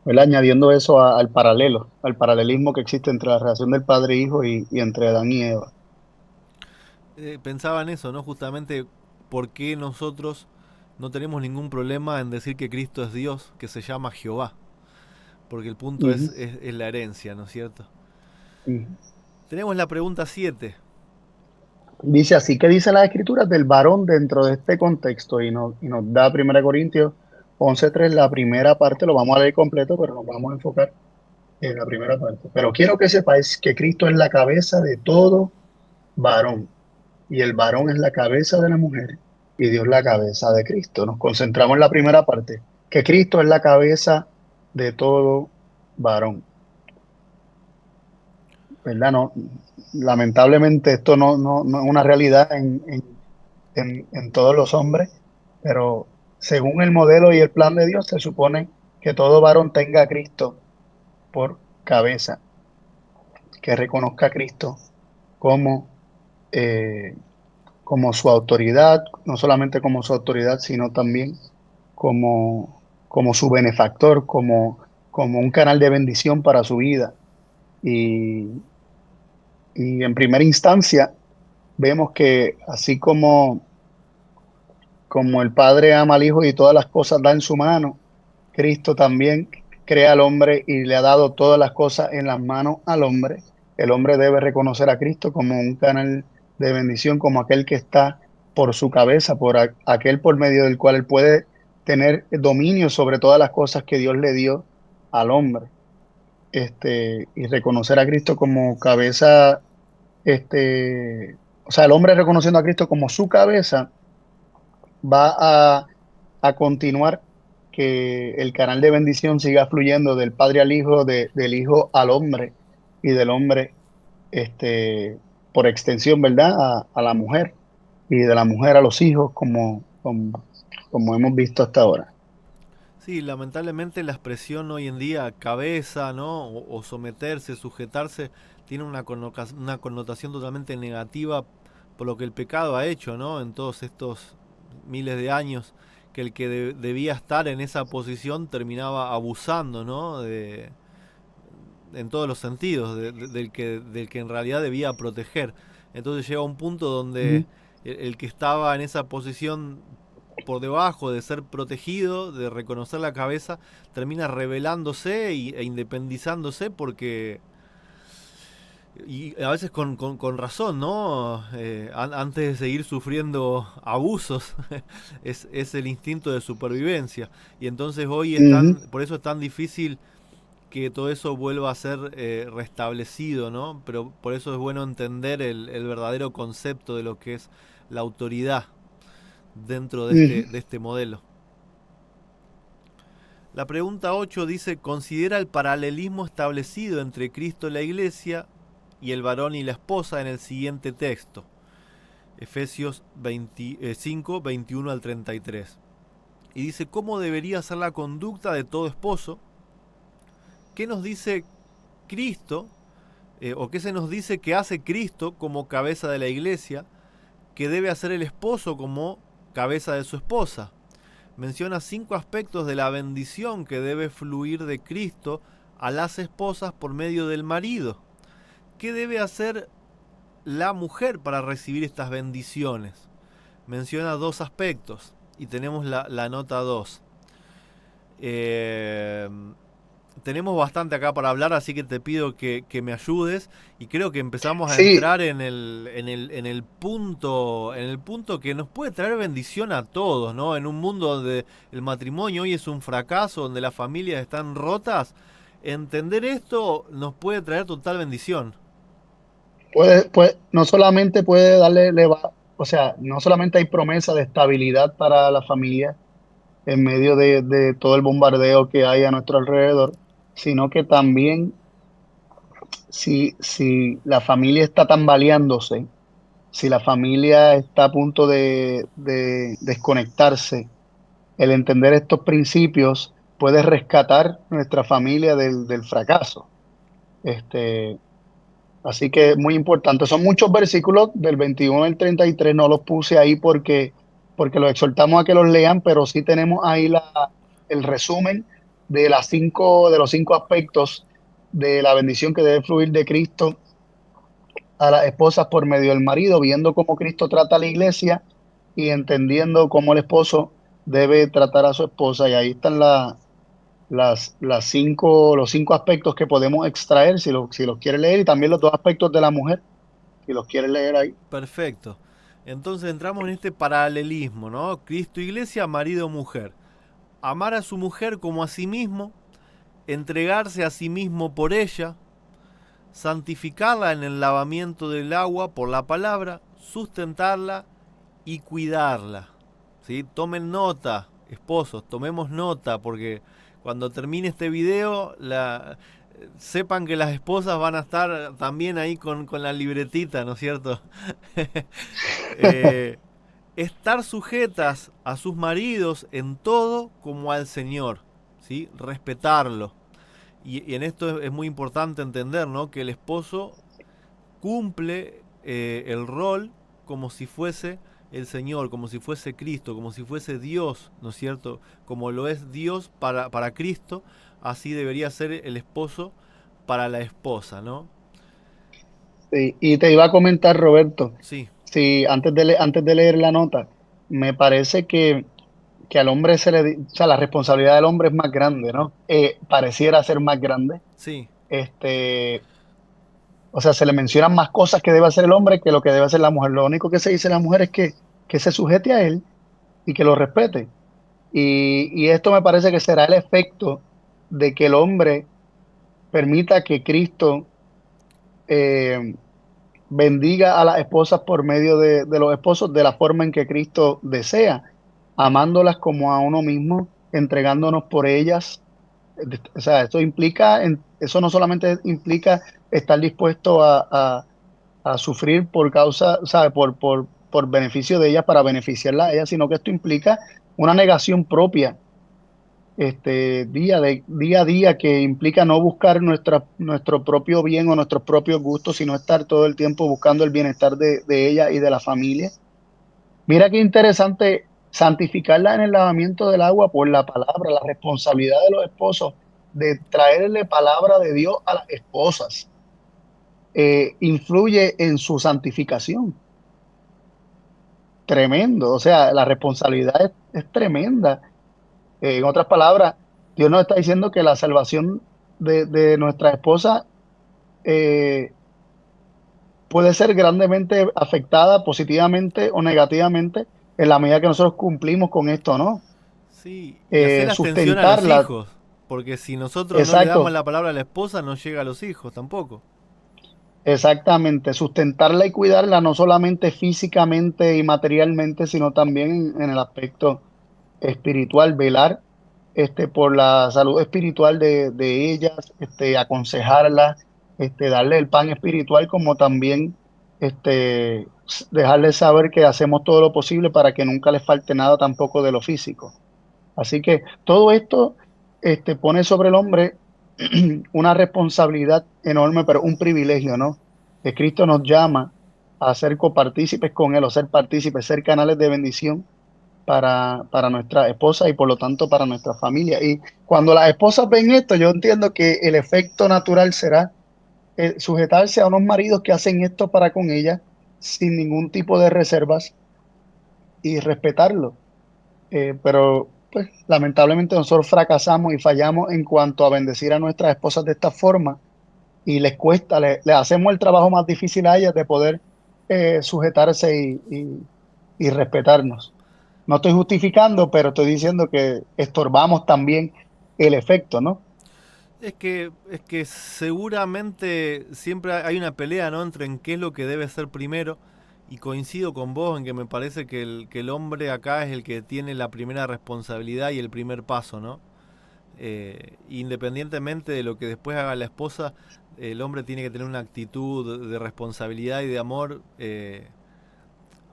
¿verdad? Añadiendo eso al paralelo, al paralelismo que existe entre la relación del Padre e Hijo y entre Adán y Eva. Pensaba en eso, ¿no? Justamente por qué nosotros no tenemos ningún problema en decir que Cristo es Dios, que se llama Jehová. Porque el punto Ujú, es la herencia, ¿no es cierto? ujú. Tenemos la pregunta 7. Dice así, ¿qué dice las escrituras del varón dentro de este contexto? Y nos da 1 Corintios 11:3, la primera parte, lo vamos a leer completo, pero nos vamos a enfocar en la primera parte. Pero quiero que sepáis que Cristo es la cabeza de todo varón, y el varón es la cabeza de la mujer, y Dios la cabeza de Cristo. Nos concentramos en la primera parte, que Cristo es la cabeza de todo varón, ¿verdad? No, lamentablemente esto no es una realidad en todos los hombres, pero según el modelo y el plan de Dios, se supone que todo varón tenga a Cristo por cabeza, que reconozca a Cristo como, eh, como su autoridad, no solamente como su autoridad, sino también como su benefactor, como un canal de bendición para su vida. Y, y en primera instancia, vemos que así como el Padre ama al Hijo y todas las cosas da en su mano, Cristo también. crea al hombre y le ha dado todas las cosas en las manos al hombre, el hombre debe reconocer a Cristo como un canal de bendición, como aquel que está por su cabeza, aquel por medio del cual él puede tener dominio sobre todas las cosas que Dios le dio al hombre. Y reconocer a Cristo como cabeza, o sea, el hombre reconociendo a Cristo como su cabeza va a continuar que el canal de bendición siga fluyendo del Padre al Hijo, del Hijo al hombre y del hombre, por extensión, ¿verdad? A la mujer y de la mujer a los hijos, como hemos visto hasta ahora. Sí, lamentablemente la expresión hoy en día cabeza, ¿no? O someterse, sujetarse, tiene una connotación totalmente negativa por lo que el pecado ha hecho, ¿no? En todos estos miles de años, que el que debía estar en esa posición terminaba abusando, ¿no? En todos los sentidos, del que en realidad debía proteger. Entonces llega un punto donde Ujú, el que estaba en esa posición por debajo de ser protegido, de reconocer la cabeza, termina rebelándose e independizándose porque, y a veces con razón, ¿no? Antes de seguir sufriendo abusos, es el instinto de supervivencia. Y entonces hoy ujú, por eso es tan difícil que todo eso vuelva a ser restablecido, ¿no? Pero por eso es bueno entender el verdadero concepto de lo que es la autoridad dentro ujú. de este modelo. La pregunta 8 dice, considera el paralelismo establecido entre Cristo y la Iglesia y el varón y la esposa en el siguiente texto, Efesios 5, 21 al 33. Y dice, ¿cómo debería ser la conducta de todo esposo? ¿Qué nos dice Cristo o qué se nos dice que hace Cristo como cabeza de la Iglesia, que debe hacer el esposo como cabeza de su esposa? Menciona 5 aspectos de la bendición que debe fluir de Cristo a las esposas por medio del marido. ¿Qué debe hacer la mujer para recibir estas bendiciones? Menciona 2 aspectos y tenemos la nota 2. Eh, Tenemos bastante acá para hablar, así que te pido que me ayudes y creo que empezamos a Sí, entrar en el punto que nos puede traer bendición a todos, ¿no? En un mundo donde el matrimonio hoy es un fracaso, donde las familias están rotas, entender esto nos puede traer total bendición. no solamente puede o sea, no solamente hay promesa de estabilidad para la familia en medio de todo el bombardeo que hay a nuestro alrededor, sino que también si la familia está tambaleándose, si la familia está a punto de desconectarse, el entender estos principios puede rescatar nuestra familia del fracaso. Este, Así que es muy importante. Son muchos versículos del 21 al 33. No los puse ahí porque los exhortamos a que los lean, pero sí tenemos ahí el resumen de los 5 aspectos de la bendición que debe fluir de Cristo a las esposas por medio del marido, viendo cómo Cristo trata a la iglesia y entendiendo cómo el esposo debe tratar a su esposa. Y ahí están los 5 aspectos que podemos extraer si los quiere leer, y también los 2 aspectos de la mujer, si los quiere leer ahí. Perfecto. Entonces entramos en este paralelismo, ¿no? Cristo, iglesia, marido, mujer. Amar a su mujer como a sí mismo, entregarse a sí mismo por ella, santificarla en el lavamiento del agua por la palabra, sustentarla y cuidarla. ¿Sí? Tomen nota, esposos, tomemos nota, porque cuando termine este video, sepan que las esposas van a estar también ahí con la libretita, ¿no es cierto? Eh, Estar sujetas a sus maridos en todo como al Señor, ¿sí? Respetarlo. Y en esto es muy importante entender, ¿no? Que el esposo cumple el rol como si fuese el Señor, como si fuese Cristo, como si fuese Dios, ¿no es cierto? Como lo es Dios para Cristo, así debería ser el esposo para la esposa, ¿no? Sí, y te iba a comentar, Roberto, Sí, si antes de leer la nota, me parece que que al hombre o sea, la responsabilidad del hombre es más grande, ¿no? Pareciera ser más grande. Sí, Este, o sea, se le mencionan más cosas que debe hacer el hombre que lo que debe hacer la mujer. Lo único que se dice a la mujer es que se sujete a él y que lo respete. Y esto me parece que será el efecto de que el hombre permita que Cristo eh, bendiga a las esposas por medio de los esposos de la forma en que Cristo desea, amándolas como a uno mismo, entregándonos por ellas. O sea, eso no solamente implica estar dispuesto a sufrir por causa, ¿sabe? Por beneficio de ellas, para beneficiarla a ellas, sino que esto implica una negación propia, día a día, que implica no buscar nuestro propio bien o nuestros propios gustos, sino estar todo el tiempo buscando el bienestar de ella y de la familia. Mira qué interesante santificarla en el lavamiento del agua por la palabra, la responsabilidad de los esposos de traerle palabra de Dios a las esposas, influye en su santificación. Tremendo, o sea, la responsabilidad es tremenda. En otras palabras, Dios nos está diciendo que la salvación de nuestra esposa eh, puede ser grandemente afectada positivamente o negativamente en la medida que nosotros cumplimos con esto, ¿no? sí. Y hacer atención a los Sustentarla, hijos. Porque si nosotros no le damos exacto, la palabra a la esposa, no llega a los hijos tampoco. exactamente, sustentarla y cuidarla no solamente físicamente y materialmente, sino también en el aspecto espiritual, velar por la salud espiritual de ellas, aconsejarlas, darle el pan espiritual, como también dejarles saber que hacemos todo lo posible para que nunca les falte nada tampoco de lo físico. Así que todo esto pone sobre el hombre una responsabilidad enorme, pero un privilegio, ¿no? Que Cristo nos llama a ser copartícipes con Él, o ser partícipes, ser canales de bendición para nuestra esposa y por lo tanto para nuestra familia. Y cuando las esposas ven esto, yo entiendo que el efecto natural será sujetarse a unos maridos que hacen esto para con ellas sin ningún tipo de reservas y respetarlo. Pero pues lamentablemente nosotros fracasamos y fallamos en cuanto a bendecir a nuestras esposas de esta forma, y les cuesta, le hacemos el trabajo más difícil a ellas de poder sujetarse y respetarnos. No estoy justificando, pero estoy diciendo que estorbamos también el efecto, ¿no? Es que seguramente siempre hay una pelea, ¿no? Entre en qué es lo que debe ser primero. Y coincido con vos en que me parece que el hombre acá es el que tiene la primera responsabilidad y el primer paso, ¿no? Independientemente de lo que después haga la esposa, el hombre tiene que tener una actitud de responsabilidad y de amor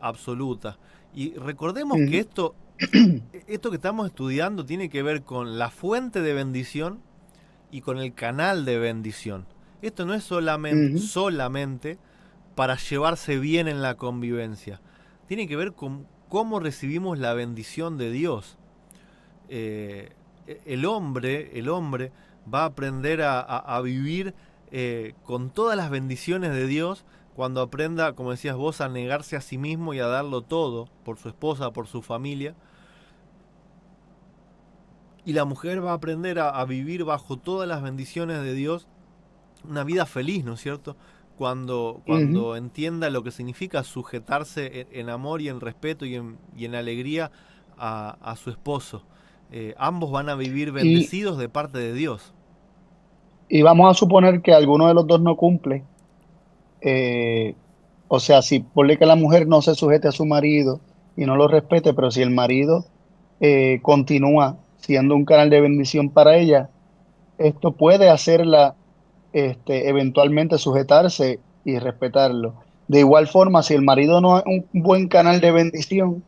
absoluta. Y recordemos que Ujú. esto que estamos estudiando tiene que ver con la fuente de bendición y con el canal de bendición. Esto no es Ujú. solamente para llevarse bien en la convivencia. Tiene que ver con cómo recibimos la bendición de Dios. Eh, el hombre va a aprender a vivir con todas las bendiciones de Dios cuando aprenda, como decías vos, a negarse a sí mismo y a darlo todo por su esposa, por su familia. Y la mujer va a aprender a vivir bajo todas las bendiciones de Dios una vida feliz, ¿no es cierto? Cuando, Ujú. cuando entienda lo que significa sujetarse en amor y en respeto y en alegría a su esposo. Ambos van a vivir Y, bendecidos de parte de Dios. y vamos a suponer que alguno de los dos no cumple. eh, o sea, si ponle que la mujer no se sujete a su marido y no lo respete, pero si el marido continúa siendo un canal de bendición para ella, esto puede hacerla eventualmente sujetarse y respetarlo. De igual forma, si el marido no es un buen canal de bendición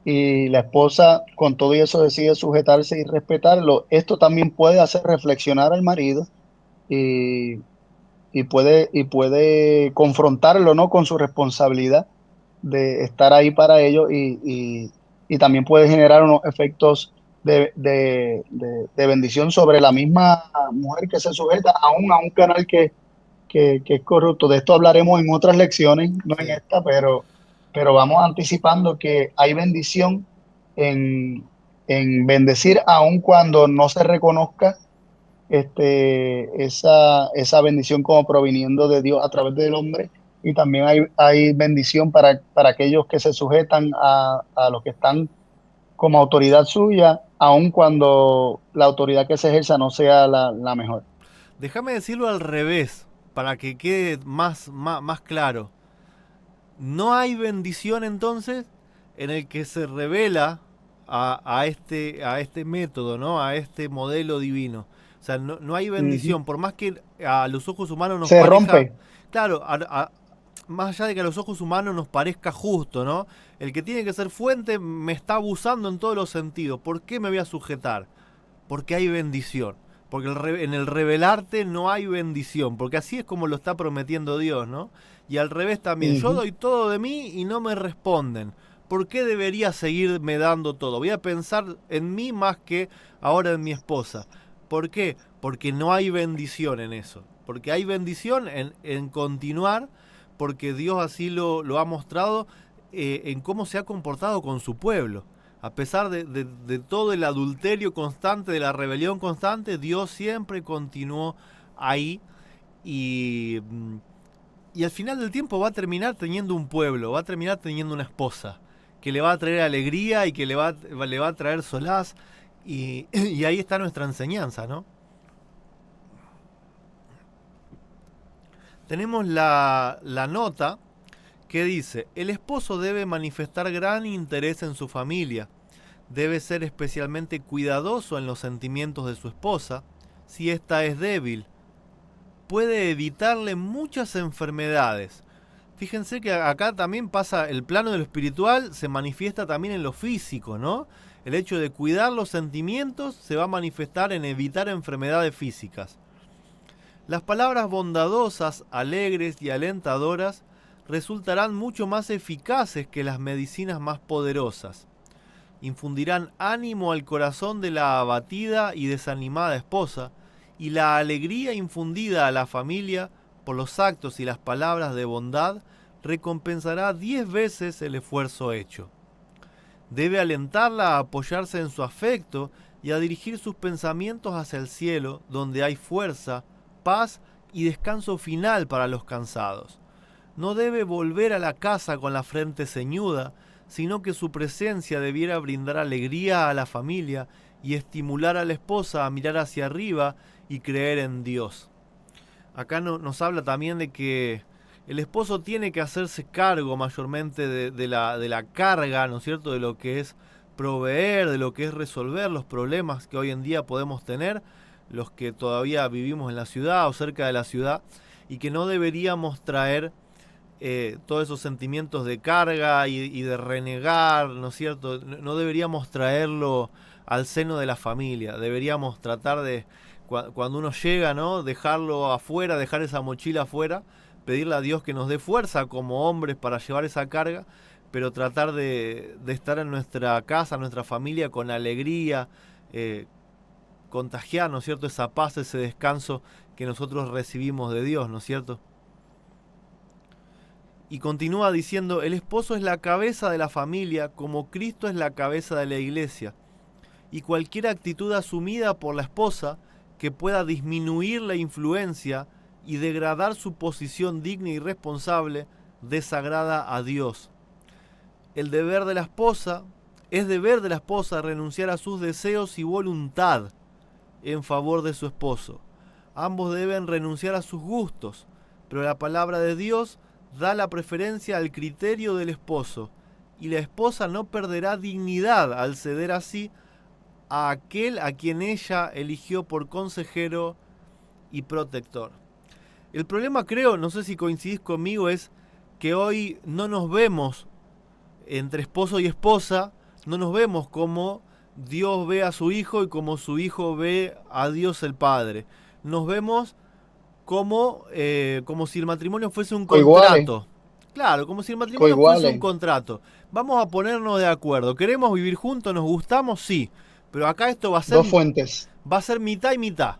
y la esposa con todo eso decide sujetarse y respetarlo, esto también puede hacer reflexionar al marido y, y puede confrontarlo, ¿no? Con su responsabilidad de estar ahí para ellos, y también puede generar unos efectos de bendición sobre la misma mujer que se sujeta aún a un canal que es corrupto. De esto hablaremos en otras lecciones, no en Sí. esta, pero vamos anticipando que hay bendición en bendecir aun cuando no se reconozca esa bendición como proviniendo de Dios a través del hombre. Y también hay bendición para aquellos que se sujetan a los que están como autoridad suya, aun cuando la autoridad que se ejerza no sea la mejor. Déjame decirlo al revés, para que quede más claro. No hay bendición entonces en el que se revela a este método, ¿no? A este modelo divino. O sea, no hay Ujú. bendición, por más que a los ojos humanos nos Se parezca, rompe. claro, más allá de que a los ojos humanos nos parezca justo, ¿no? El que tiene que ser fuente me está abusando en todos los sentidos. ¿Por qué me voy a sujetar? Porque hay bendición. Porque en el revelarte no hay bendición. Porque así es como lo está prometiendo Dios, ¿no? Y al revés también. Yo Ujú. doy todo de mí y no me responden. ¿Por qué debería seguirme dando todo? Voy a pensar en mí más que ahora en mi esposa. ¿Por qué? Porque no hay bendición en eso. Porque hay bendición en continuar. Porque Dios así lo ha mostrado en cómo se ha comportado con su pueblo. A pesar de todo el adulterio constante, de la rebelión constante, Dios siempre continuó ahí y, y al final del tiempo va a terminar teniendo un pueblo, va a terminar teniendo una esposa que le va a traer alegría y que le va a traer solaz y ahí está nuestra enseñanza, ¿no? Tenemos la nota que dice, el esposo debe manifestar gran interés en su familia. Debe ser especialmente cuidadoso en los sentimientos de su esposa. Si ésta es débil, puede evitarle muchas enfermedades. Fíjense que acá también pasa, el plano de lo espiritual se manifiesta también en lo físico, ¿no? El hecho de cuidar los sentimientos se va a manifestar en evitar enfermedades físicas. Las palabras bondadosas, alegres y alentadoras resultarán mucho más eficaces que las medicinas más poderosas. Infundirán ánimo al corazón de la abatida y desanimada esposa, y la alegría infundida a la familia por los actos y las palabras de bondad recompensará 10 veces el esfuerzo hecho. Debe alentarla a apoyarse en su afecto y a dirigir sus pensamientos hacia el cielo, donde hay fuerza, paz y descanso final para los cansados. No debe volver a la casa con la frente ceñuda, sino que su presencia debiera brindar alegría a la familia y estimular a la esposa a mirar hacia arriba y creer en Dios. Acá nos habla también de que el esposo tiene que hacerse cargo mayormente de la carga, ¿no es cierto?, de lo que es proveer, de lo que es resolver los problemas que hoy en día podemos tener, los que todavía vivimos en la ciudad o cerca de la ciudad, y que no deberíamos traer todos esos sentimientos de carga y de renegar, ¿no es cierto? No deberíamos traerlo al seno de la familia, deberíamos tratar de, cuando uno llega, ¿no? Dejarlo afuera, dejar esa mochila afuera, pedirle a Dios que nos dé fuerza como hombres para llevar esa carga, pero tratar de estar en nuestra casa, nuestra familia con alegría, eh, contagiar, ¿no es cierto? Esa paz, ese descanso que nosotros recibimos de Dios, ¿no es cierto? Y continúa diciendo, el esposo es la cabeza de la familia como Cristo es la cabeza de la iglesia. Y cualquier actitud asumida por la esposa que pueda disminuir la influencia y degradar su posición digna y responsable desagrada a Dios. El deber de la esposa es deber de la esposa renunciar a sus deseos y voluntad en favor de su esposo. Ambos deben renunciar a sus gustos, pero la palabra de Dios da la preferencia al criterio del esposo, y la esposa no perderá dignidad al ceder así a aquel a quien ella eligió por consejero y protector. El problema, creo, no sé si coincidís conmigo, es que hoy no nos vemos entre esposo y esposa, no nos vemos como Dios ve a su hijo y como su hijo ve a Dios el Padre. Nos vemos como si el matrimonio fuese un Coiguales, contrato. Claro, como si el matrimonio fuese un coiguales, contrato. Vamos a ponernos de acuerdo. ¿Queremos vivir juntos? ¿Nos gustamos? Sí. Pero acá esto dos fuentes. va a ser mitad y mitad.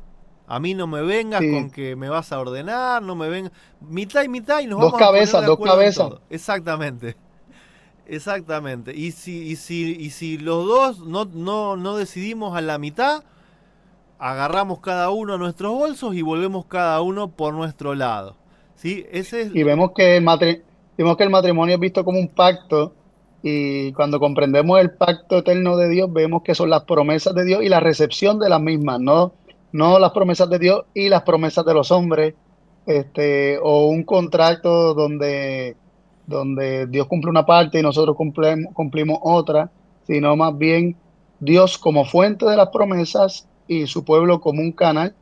A mí no me vengas con Sí, que me vas a ordenar, no me vengas. Mitad y mitad y nos dos vamos a poner de cabezas, dos acuerdo en cabezas. todo. Exactamente. Exactamente. Y si los dos no decidimos a la mitad, agarramos cada uno a nuestros bolsos y volvemos cada uno por nuestro lado. ¿Sí? Ese es... Y vemos que el matrimonio es visto como un pacto, y cuando comprendemos el pacto eterno de Dios, vemos que son las promesas de Dios y la recepción de las mismas, no las promesas de Dios y las promesas de los hombres, o un contrato donde Dios cumple una parte y nosotros cumplimos otra, sino más bien Dios como fuente de las promesas y su pueblo como un canal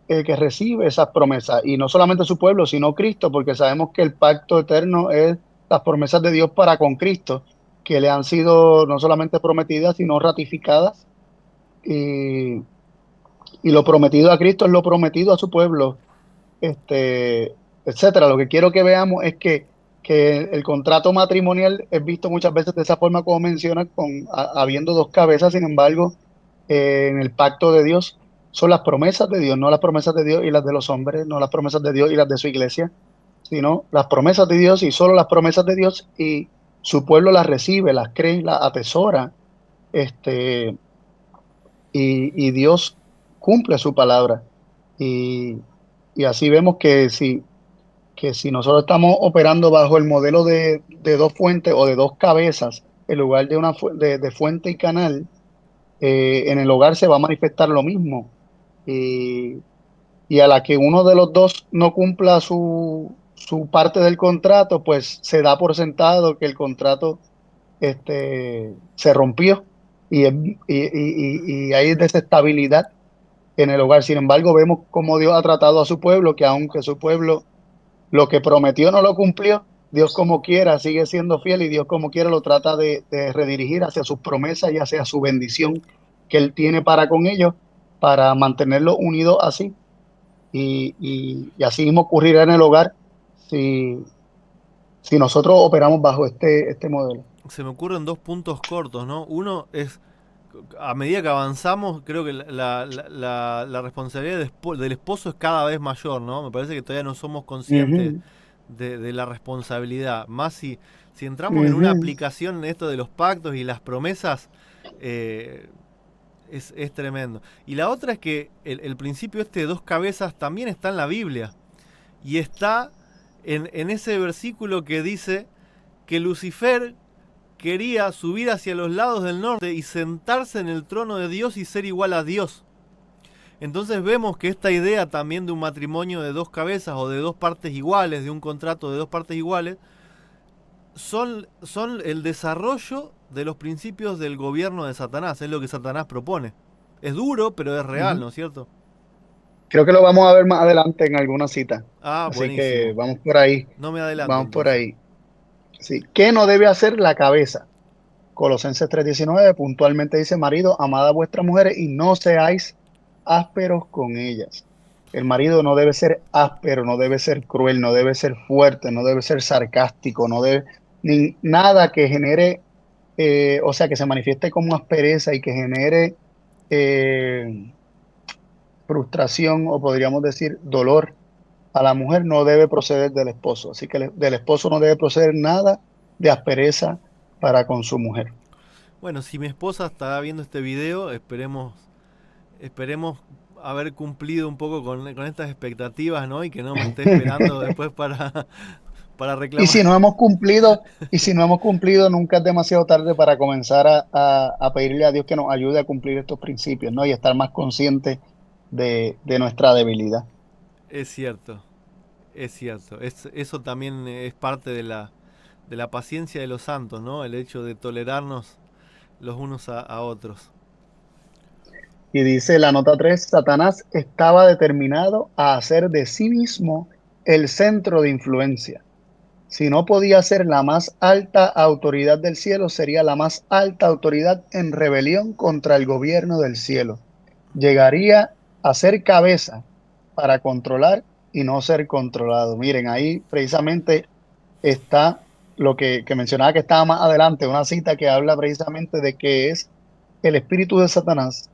que recibe esas promesas, y no solamente su pueblo, sino Cristo, porque sabemos que el pacto eterno es las promesas de Dios para con Cristo, que le han sido no solamente prometidas, sino ratificadas, y, y lo prometido a Cristo es lo prometido a su pueblo, etcétera. Lo que quiero que veamos es que el contrato matrimonial es visto muchas veces de esa forma como menciona, habiendo dos cabezas. Sin embargo, en el pacto de Dios son las promesas de Dios, no las promesas de Dios y las de los hombres, no las promesas de Dios y las de su iglesia, sino las promesas de Dios y solo las promesas de Dios, y su pueblo las recibe, las cree, las atesora, este, y Dios cumple su palabra. Y, y así vemos que si nosotros estamos operando bajo el modelo de dos fuentes o de dos cabezas, en lugar de de fuente y canal, en el hogar se va a manifestar lo mismo. Y, y a la que uno de los dos no cumpla su parte del contrato, pues se da por sentado que el contrato se rompió, y hay desestabilidad en el hogar. Sin embargo, vemos cómo Dios ha tratado a su pueblo, que aunque su pueblo lo que prometió no lo cumplió, Dios como quiera sigue siendo fiel, y Dios como quiera lo trata de redirigir hacia sus promesas y hacia su bendición que Él tiene para con ellos, para mantenerlo unidos así. Y así mismo ocurrirá en el hogar si, si nosotros operamos bajo este modelo. Se me ocurren dos puntos cortos, ¿no? Uno es, a medida que avanzamos, creo que la responsabilidad del esposo es cada vez mayor, ¿no? Me parece que todavía no somos conscientes Ujú, de la responsabilidad. Más si entramos en una ujú. aplicación en esto de los pactos y las promesas, eh, es tremendo. Y la otra es que el principio este de dos cabezas también está en la Biblia. Y está en ese versículo que dice que Lucifer quería subir hacia los lados del norte y sentarse en el trono de Dios y ser igual a Dios. Entonces vemos que esta idea también de un matrimonio de dos cabezas o de dos partes iguales, de un contrato de dos partes iguales, son el desarrollo de los principios del gobierno de Satanás. Es lo que Satanás propone. Es duro, pero es real, Ujú. ¿no es cierto? Creo que lo vamos a ver más adelante en alguna cita. Ah, Así que buenísimo. vamos por ahí, No me adelanto vamos por entonces. ahí. Sí. ¿Qué no debe hacer la cabeza? Colosenses 3:19 puntualmente dice: marido, amad a vuestras mujeres y no seáis ásperos con ellas. El marido no debe ser áspero, no debe ser cruel, no debe ser fuerte, no debe ser sarcástico, no debe nada que genere, o sea, que se manifieste como aspereza y que genere eh, frustración, o podríamos decir dolor a la mujer, no debe proceder del esposo. Así que del esposo no debe proceder nada de aspereza para con su mujer. Bueno, si mi esposa está viendo este video, esperemos haber cumplido un poco con estas expectativas, ¿no? Y que no me esté esperando después para Y reclamar. si no hemos cumplido, y si no hemos cumplido, nunca es demasiado tarde para comenzar a pedirle a Dios que nos ayude a cumplir estos principios, ¿no? Y estar más conscientes de nuestra debilidad. Es cierto, es cierto. Eso también es parte de la paciencia de los santos, ¿no? El hecho de tolerarnos los unos a otros. Y dice la nota 3: Satanás estaba determinado a hacer de sí mismo el centro de influencia. Si no podía ser la más alta autoridad del cielo, sería la más alta autoridad en rebelión contra el gobierno del cielo. Llegaría a ser cabeza para controlar y no ser controlado. Miren, ahí precisamente está lo que mencionaba, que estaba más adelante, una cita que habla precisamente de que es el espíritu de Satanás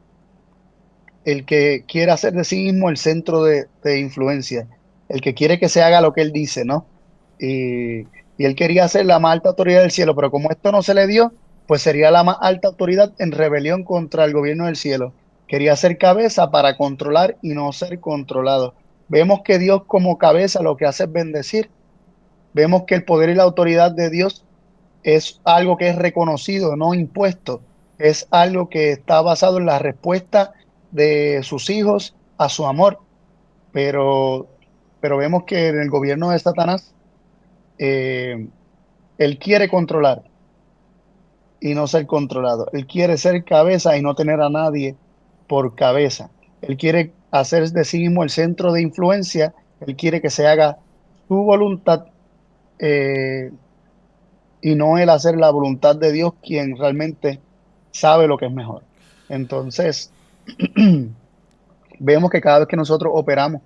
el que quiere hacer de sí mismo el centro de influencia, el que quiere que se haga lo que él dice, ¿no? y él quería ser la más alta autoridad del cielo, pero como esto no se le dio, pues sería la más alta autoridad en rebelión contra el gobierno del cielo. Quería ser cabeza para controlar y no ser controlado. Vemos que Dios como cabeza lo que hace es bendecir. Vemos que el poder y la autoridad de Dios es algo que es reconocido, no impuesto. Es algo que está basado en la respuesta de sus hijos a su amor. Pero, pero vemos que en el gobierno de Satanás, eh, él quiere controlar y no ser controlado. Él quiere ser cabeza y no tener a nadie por cabeza. Él quiere hacer de sí mismo el centro de influencia. Él quiere que se haga su voluntad, eh, y no el hacer la voluntad de Dios, quien realmente sabe lo que es mejor. Entonces, vemos que cada vez que nosotros operamos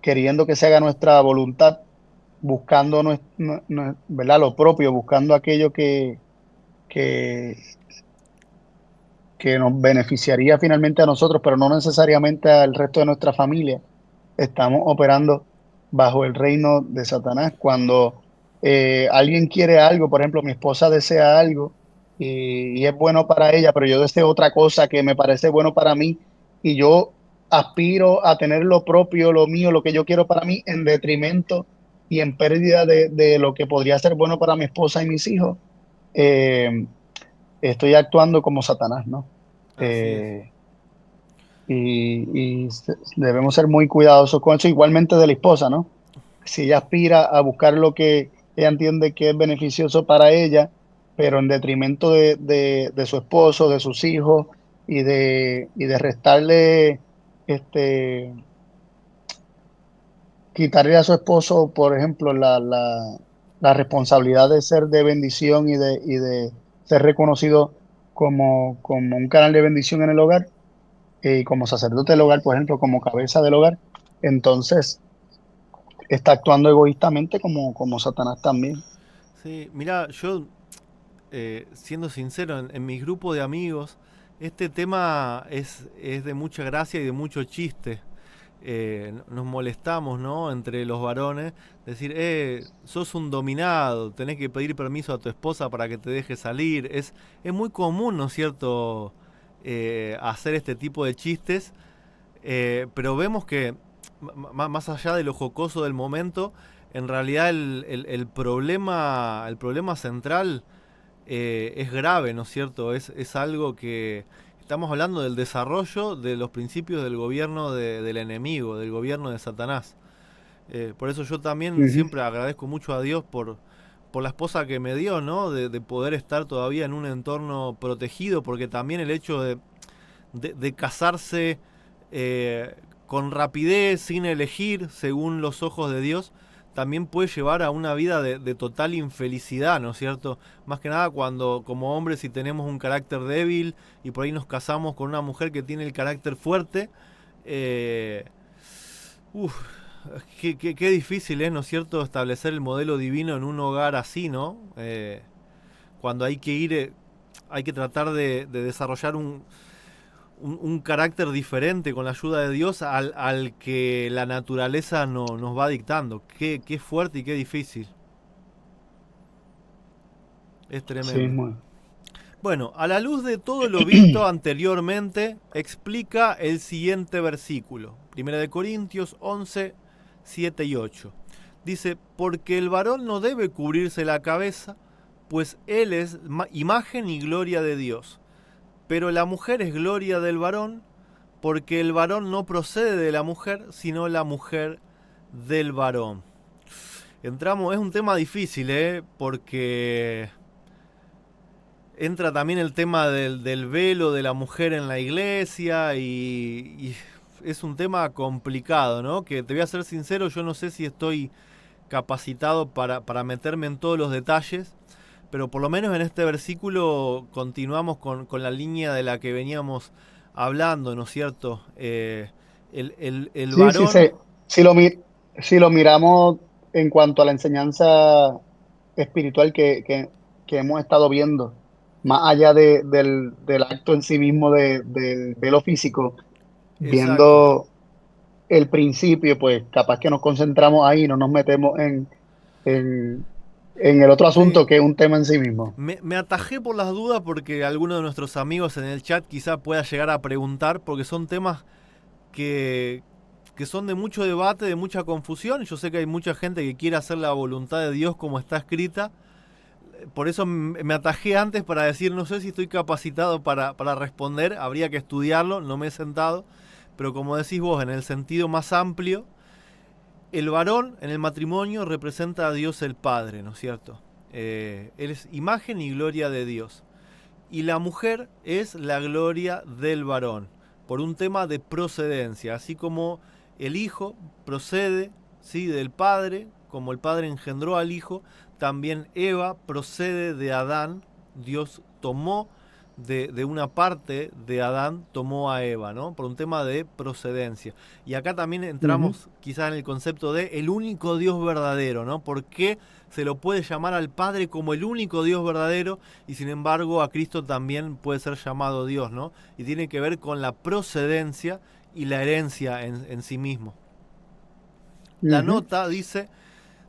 queriendo que se haga nuestra voluntad, buscando ¿verdad? Lo propio, buscando aquello que, que nos beneficiaría finalmente a nosotros, pero no necesariamente al resto de nuestra familia, estamos operando bajo el reino de Satanás. Cuando alguien quiere algo, por ejemplo, mi esposa desea algo y es bueno para ella, pero yo deseo otra cosa que me parece bueno para mí y yo aspiro a tener lo propio, lo mío, lo que yo quiero para mí en detrimento y en pérdida de lo que podría ser bueno para mi esposa y mis hijos. eh, Estoy actuando como Satanás, ¿no? Así es. Eh, Debemos ser muy cuidadosos con eso, igualmente de la esposa, ¿no? Si ella aspira a buscar lo que ella entiende que es beneficioso para ella, pero en detrimento de su esposo, de sus hijos y de restarle, este, quitarle a su esposo, por ejemplo, la responsabilidad de ser de bendición y de ser reconocido como un canal de bendición en el hogar, y como sacerdote del hogar, por ejemplo, como cabeza del hogar, entonces está actuando egoístamente como Satanás también. Sí, mira, yo siendo sincero, en mi grupo de amigos, este tema es de mucha gracia y de mucho chiste. Nos molestamos, ¿no? Entre los varones, decir, sos un dominado, tenés que pedir permiso a tu esposa para que te deje salir. Es muy común, ¿no es cierto?, hacer este tipo de chistes, pero vemos que más allá de lo jocoso del momento, en realidad el problema central es grave, ¿no es cierto? Es algo que estamos hablando del desarrollo de los principios del gobierno del enemigo, del gobierno de Satanás. Por eso yo también Ujú. siempre agradezco mucho a Dios por la esposa que me dio, ¿no? De poder estar todavía en un entorno protegido, porque también el hecho de casarse eh, con rapidez, sin elegir, según los ojos de Dios, también puede llevar a una vida de total infelicidad, ¿no es cierto? Más que nada cuando como hombres si tenemos un carácter débil y por ahí nos casamos con una mujer que tiene el carácter fuerte, eh, uf, qué difícil es, ¿no es cierto?, establecer el modelo divino en un hogar así, ¿no? Cuando hay que ir, hay que tratar de desarrollar un carácter diferente con la ayuda de Dios al que la naturaleza nos va dictando. Qué fuerte y qué difícil. Es Sí, tremendo. muy. Bueno, a la luz de todo lo visto anteriormente, explica el siguiente versículo. Primera de Corintios 11, 7 y 8. Dice, porque el varón no debe cubrirse la cabeza, pues él es imagen y gloria de Dios. Pero la mujer es gloria del varón, porque el varón no procede de la mujer, sino la mujer del varón. Entramos, es un tema difícil, porque entra también el tema del velo de la mujer en la iglesia y es un tema complicado, ¿no? Que te voy a ser sincero, yo no sé si estoy capacitado para meterme en todos los detalles, pero por lo menos en este versículo continuamos con la línea de la que veníamos hablando, ¿no es cierto? El Sí, sí, varón, si lo, si lo miramos en cuanto a la enseñanza espiritual que hemos estado viendo, más allá del acto en sí mismo del velo físico, exacto. viendo el principio, pues capaz que nos concentramos ahí, no nos metemos en, en el otro Sí, asunto que es un tema en sí mismo. me atajé por las dudas porque alguno de nuestros amigos en el chat quizá pueda llegar a preguntar porque son temas que, que son de mucho debate, de mucha confusión. Yo sé que hay mucha gente que quiere hacer la voluntad de Dios como está escrita. Por eso me atajé antes para decir, no sé si estoy capacitado para responder, habría que estudiarlo, no me he sentado. Pero como decís vos, en el sentido más amplio, el varón en el matrimonio representa a Dios el Padre, ¿no es cierto? Él es imagen y gloria de Dios. Y la mujer es la gloria del varón, por un tema de procedencia, así como el hijo procede, ¿sí?, del padre, como el padre engendró al hijo, también Eva procede de Adán. Dios tomó de una parte de Adán, tomó a Eva, ¿no? Por un tema de procedencia. Y acá también Ujú, entramos quizás en el concepto de el único Dios verdadero, ¿no? ¿Por qué se lo puede llamar al Padre como el único Dios verdadero y sin embargo a Cristo también puede ser llamado Dios, ¿no? Y tiene que ver con la procedencia y la herencia en sí mismo. La ujú, nota dice,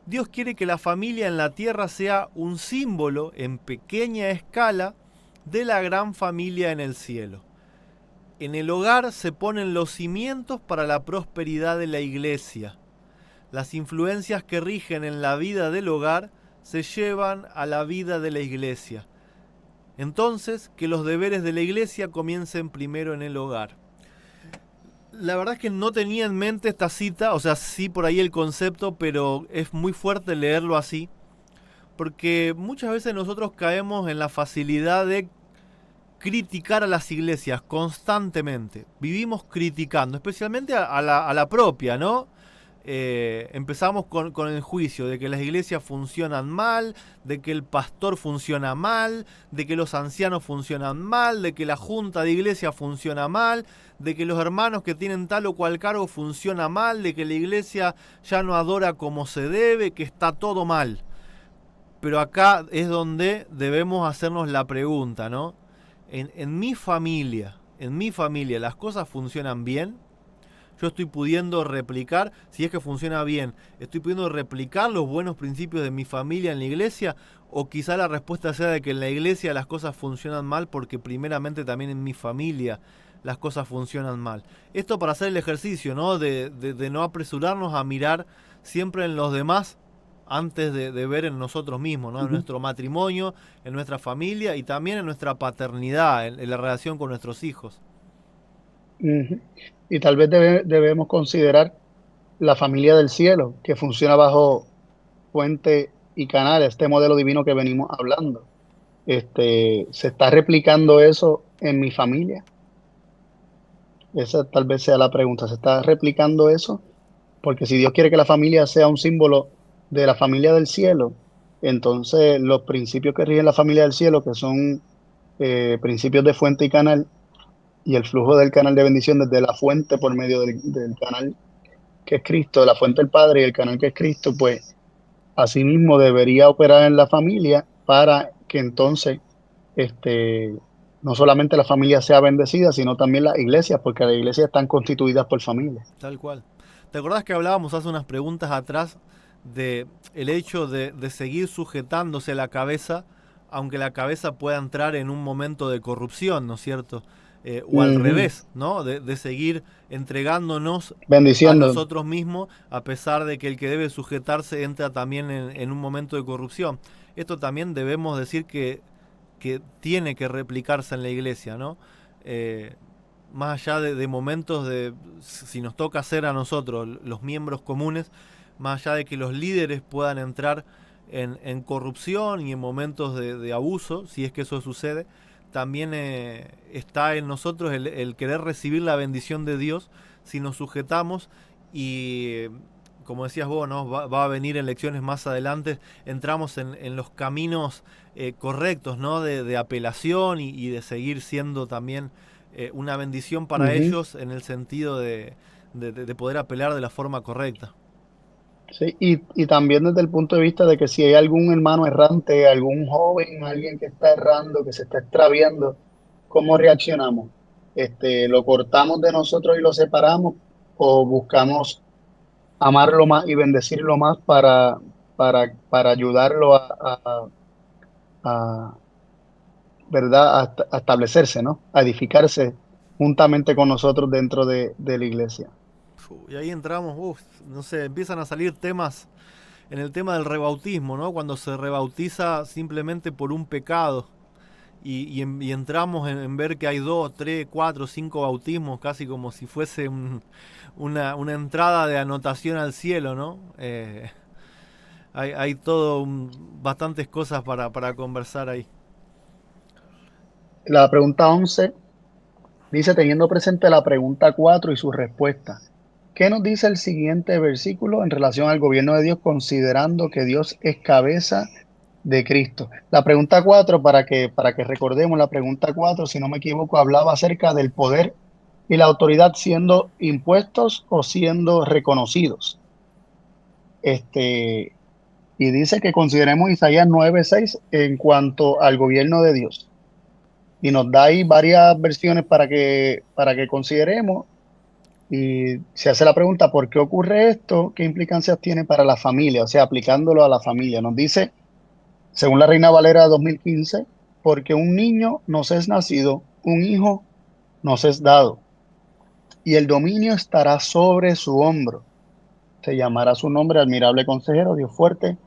Dios quiere que la familia en la tierra sea un símbolo en pequeña escala de la gran familia en el cielo. En el hogar se ponen los cimientos para la prosperidad de la iglesia. Las influencias que rigen en la vida del hogar se llevan a la vida de la iglesia. Entonces, que los deberes de la iglesia comiencen primero en el hogar. La verdad es que no tenía en mente esta cita, o sea, sí por ahí el concepto, pero es muy fuerte leerlo así, porque muchas veces nosotros caemos en la facilidad de criticar a las iglesias constantemente. Vivimos criticando, especialmente a la propia, ¿no? Empezamos con el juicio de que las iglesias funcionan mal, de que el pastor funciona mal, de que los ancianos funcionan mal, de que la junta de iglesia funciona mal, de que los hermanos que tienen tal o cual cargo funciona mal, de que la iglesia ya no adora como se debe, que está todo mal. Pero acá es donde debemos hacernos la pregunta, ¿no? En mi familia, ¿las cosas funcionan bien? Yo estoy pudiendo replicar, si es que funciona bien, estoy pudiendo replicar los buenos principios de mi familia en la iglesia, o quizá la respuesta sea de que en la iglesia las cosas funcionan mal porque primeramente también en mi familia las cosas funcionan mal. Esto para hacer el ejercicio, ¿no? De no apresurarnos a mirar siempre en los demás antes de ver en nosotros mismos, ¿no? En ujú, nuestro matrimonio, en nuestra familia y también en nuestra paternidad, en la relación con nuestros hijos. ujú. Y tal vez debemos considerar la familia del cielo, que funciona bajo fuente y canal, este modelo divino que venimos hablando. ¿Se está replicando eso en mi familia? Esa tal vez sea la pregunta. ¿Se está replicando eso? Porque si Dios quiere que la familia sea un símbolo de la familia del cielo, entonces los principios que rigen la familia del cielo, que son principios de fuente y canal, y el flujo del canal de bendición desde la fuente por medio del canal que es Cristo, de la fuente del Padre y el canal que es Cristo, pues asimismo debería operar en la familia para que entonces este, no solamente la familia sea bendecida, sino también las iglesias, porque las iglesias están constituidas por familias. Tal cual. ¿Te acordás que hablábamos hace unas preguntas atrás de el hecho de seguir sujetándose a la cabeza, aunque la cabeza pueda entrar en un momento de corrupción, ¿no es cierto? O al Ujú. revés, ¿no? De seguir entregándonos a Bendiciendo. nosotros mismos, a pesar de que el que debe sujetarse entra también en un momento de corrupción. Esto también debemos decir que tiene que replicarse en la iglesia, ¿no? Eh, Más allá de momentos de, si nos toca ser a nosotros, los miembros comunes, más allá de que los líderes puedan entrar en corrupción y en momentos de abuso, si es que eso sucede, también está en nosotros el querer recibir la bendición de Dios si nos sujetamos y, como decías vos, ¿no? Va a venir en lecciones más adelante, entramos en los caminos correctos, ¿no? De apelación y de seguir siendo también una bendición para Ujú. ellos en el sentido de poder apelar de la forma correcta. Sí, y también desde el punto de vista de que si hay algún hermano errante, algún joven, alguien que está errando, que se está extraviando, ¿cómo reaccionamos? ¿Lo cortamos de nosotros y lo separamos o buscamos amarlo más y bendecirlo más para ayudarlo a, ¿verdad? A establecerse, ¿no? A edificarse juntamente con nosotros dentro de la iglesia. Y ahí entramos, no sé, empiezan a salir temas en el tema del rebautismo, ¿no? Cuando se rebautiza simplemente por un pecado. Y entramos en ver que hay 2, 3, 4, 5 bautismos, casi como si fuese una entrada de anotación al cielo, ¿no? Hay bastantes cosas para conversar ahí. La pregunta 11 dice, teniendo presente la pregunta 4 y su respuesta, ¿qué nos dice el siguiente versículo en relación al gobierno de Dios, considerando que Dios es cabeza de Cristo? La pregunta 4 para que recordemos, la pregunta 4 si no me equivoco, hablaba acerca del poder y la autoridad siendo impuestos o siendo reconocidos. Este, y dice que consideremos Isaías 9:6 en cuanto al gobierno de Dios. Y nos da ahí varias versiones para que consideremos. Y se hace la pregunta, ¿por qué ocurre esto? ¿Qué implicancias tiene para la familia? O sea, aplicándolo a la familia. Nos dice, según la Reina Valera 2015, porque un niño nos es nacido, un hijo nos es dado, y el dominio estará sobre su hombro. Se llamará su nombre admirable consejero, Dios fuerte,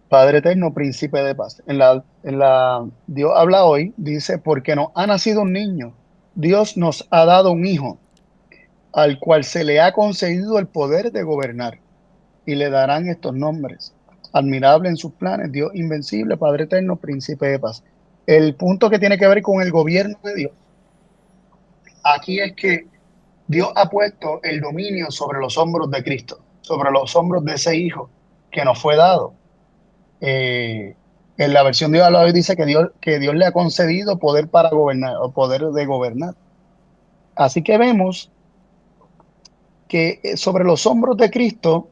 Padre eterno, príncipe de paz. Dios habla hoy, dice, porque nos ha nacido un niño, Dios nos ha dado un hijo, al cual se le ha concedido el poder de gobernar, y le darán estos nombres: admirable en sus planes, Dios invencible, Padre eterno, príncipe de paz. El punto que tiene que ver con el gobierno de Dios aquí es que Dios ha puesto el dominio sobre los hombros de Cristo, sobre los hombros de ese hijo que nos fue dado. Eh, en la versión de Dios hoy dice que Dios le ha concedido poder para gobernar o poder de gobernar. Así que vemos que sobre los hombros de Cristo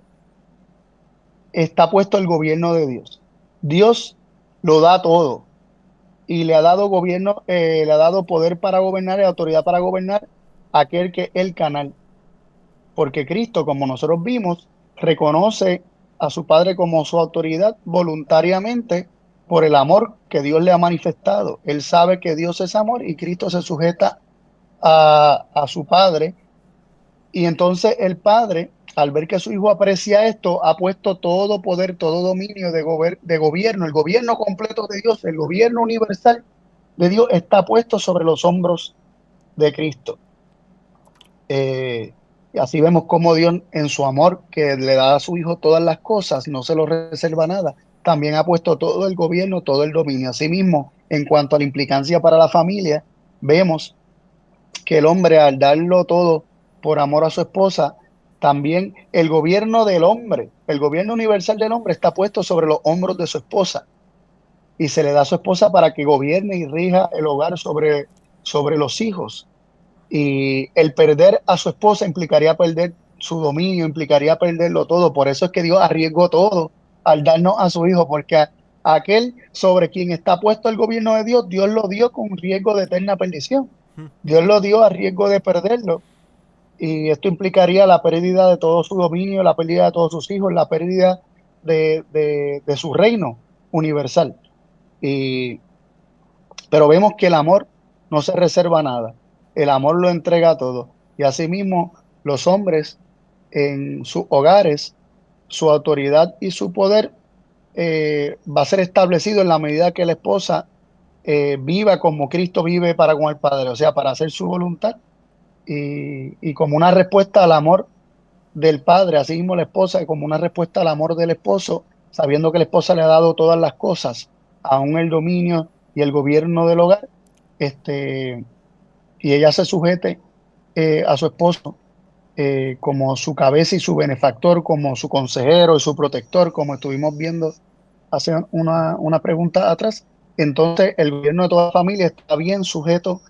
está puesto el gobierno de Dios. Dios lo da todo y le ha dado gobierno, le ha dado poder para gobernar y autoridad para gobernar a aquel que es el canal. Porque Cristo, como nosotros vimos, reconoce a su Padre como su autoridad voluntariamente por el amor que Dios le ha manifestado. Él sabe que Dios es amor y Cristo se sujeta a su Padre. Y entonces el Padre, al ver que su Hijo aprecia esto, ha puesto todo poder, todo dominio de gobierno, el gobierno completo de Dios, el gobierno universal de Dios está puesto sobre los hombros de Cristo. Y así vemos cómo Dios, en su amor que le da a su Hijo todas las cosas, no se lo reserva nada. También ha puesto todo el gobierno, todo el dominio. Asimismo, en cuanto a la implicancia para la familia, vemos que el hombre, al darlo todo por amor a su esposa, también el gobierno del hombre, el gobierno universal del hombre está puesto sobre los hombros de su esposa y se le da a su esposa para que gobierne y rija el hogar sobre los hijos. Y el perder a su esposa implicaría perder su dominio, implicaría perderlo todo. Por eso es que Dios arriesgó todo al darnos a su hijo, porque a aquel sobre quien está puesto el gobierno de Dios, Dios lo dio con riesgo de eterna perdición. Dios lo dio a riesgo de perderlo. Y esto implicaría la pérdida de todo su dominio, la pérdida de todos sus hijos, la pérdida de su reino universal. Y pero vemos que el amor no se reserva nada. El amor lo entrega todo. Y asimismo, los hombres en sus hogares, su autoridad y su poder va a ser establecido en la medida que la esposa viva como Cristo vive para con el Padre, o sea, para hacer su voluntad y como una respuesta al amor del Padre, asimismo la esposa, como una respuesta al amor del esposo, sabiendo que la esposa le ha dado todas las cosas, aún el dominio y el gobierno del hogar, este, y ella se sujete a su esposo como su cabeza y su benefactor, como su consejero y su protector, como estuvimos viendo hace una pregunta atrás. Entonces el gobierno de toda familia está bien sujeto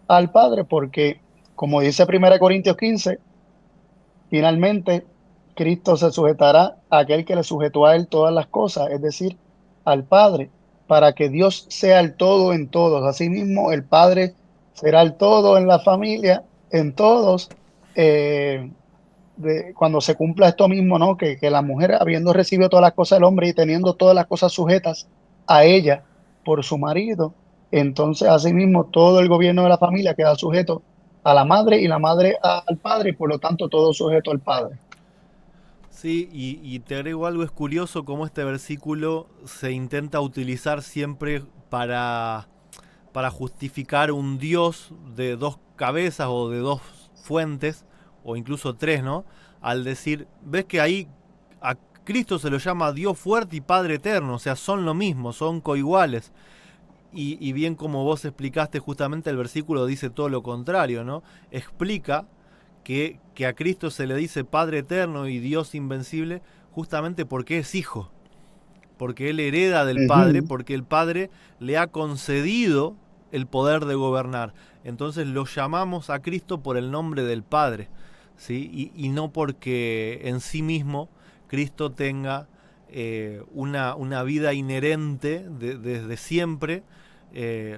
al Padre porque, como dice 1 Corintios 15, finalmente Cristo se sujetará a aquel que le sujetó a él todas las cosas, es decir, al Padre, para que Dios sea el todo en todos. Asimismo, el Padre será el todo en la familia, en todos, eh, cuando se cumpla esto mismo, ¿no? Que la mujer, habiendo recibido todas las cosas del hombre y teniendo todas las cosas sujetas a ella por su marido, entonces asimismo todo el gobierno de la familia queda sujeto a la madre y la madre al padre, y por lo tanto todo sujeto al padre. Sí, y te agrego algo, es curioso cómo este versículo se intenta utilizar siempre para justificar un Dios de dos cabezas o de dos fuentes, o incluso tres, ¿no? Al decir, ves que ahí a Cristo se lo llama Dios fuerte y Padre eterno, o sea, son lo mismo, son coiguales. Y bien como vos explicaste justamente el versículo dice todo lo contrario, ¿no? Explica que a Cristo se le dice Padre eterno y Dios invencible justamente porque es hijo, porque él hereda del Padre, Ujú. porque el Padre le ha concedido el poder de gobernar. Entonces lo llamamos a Cristo por el nombre del Padre, ¿sí? Y no porque en sí mismo Cristo tenga una vida inherente desde siempre,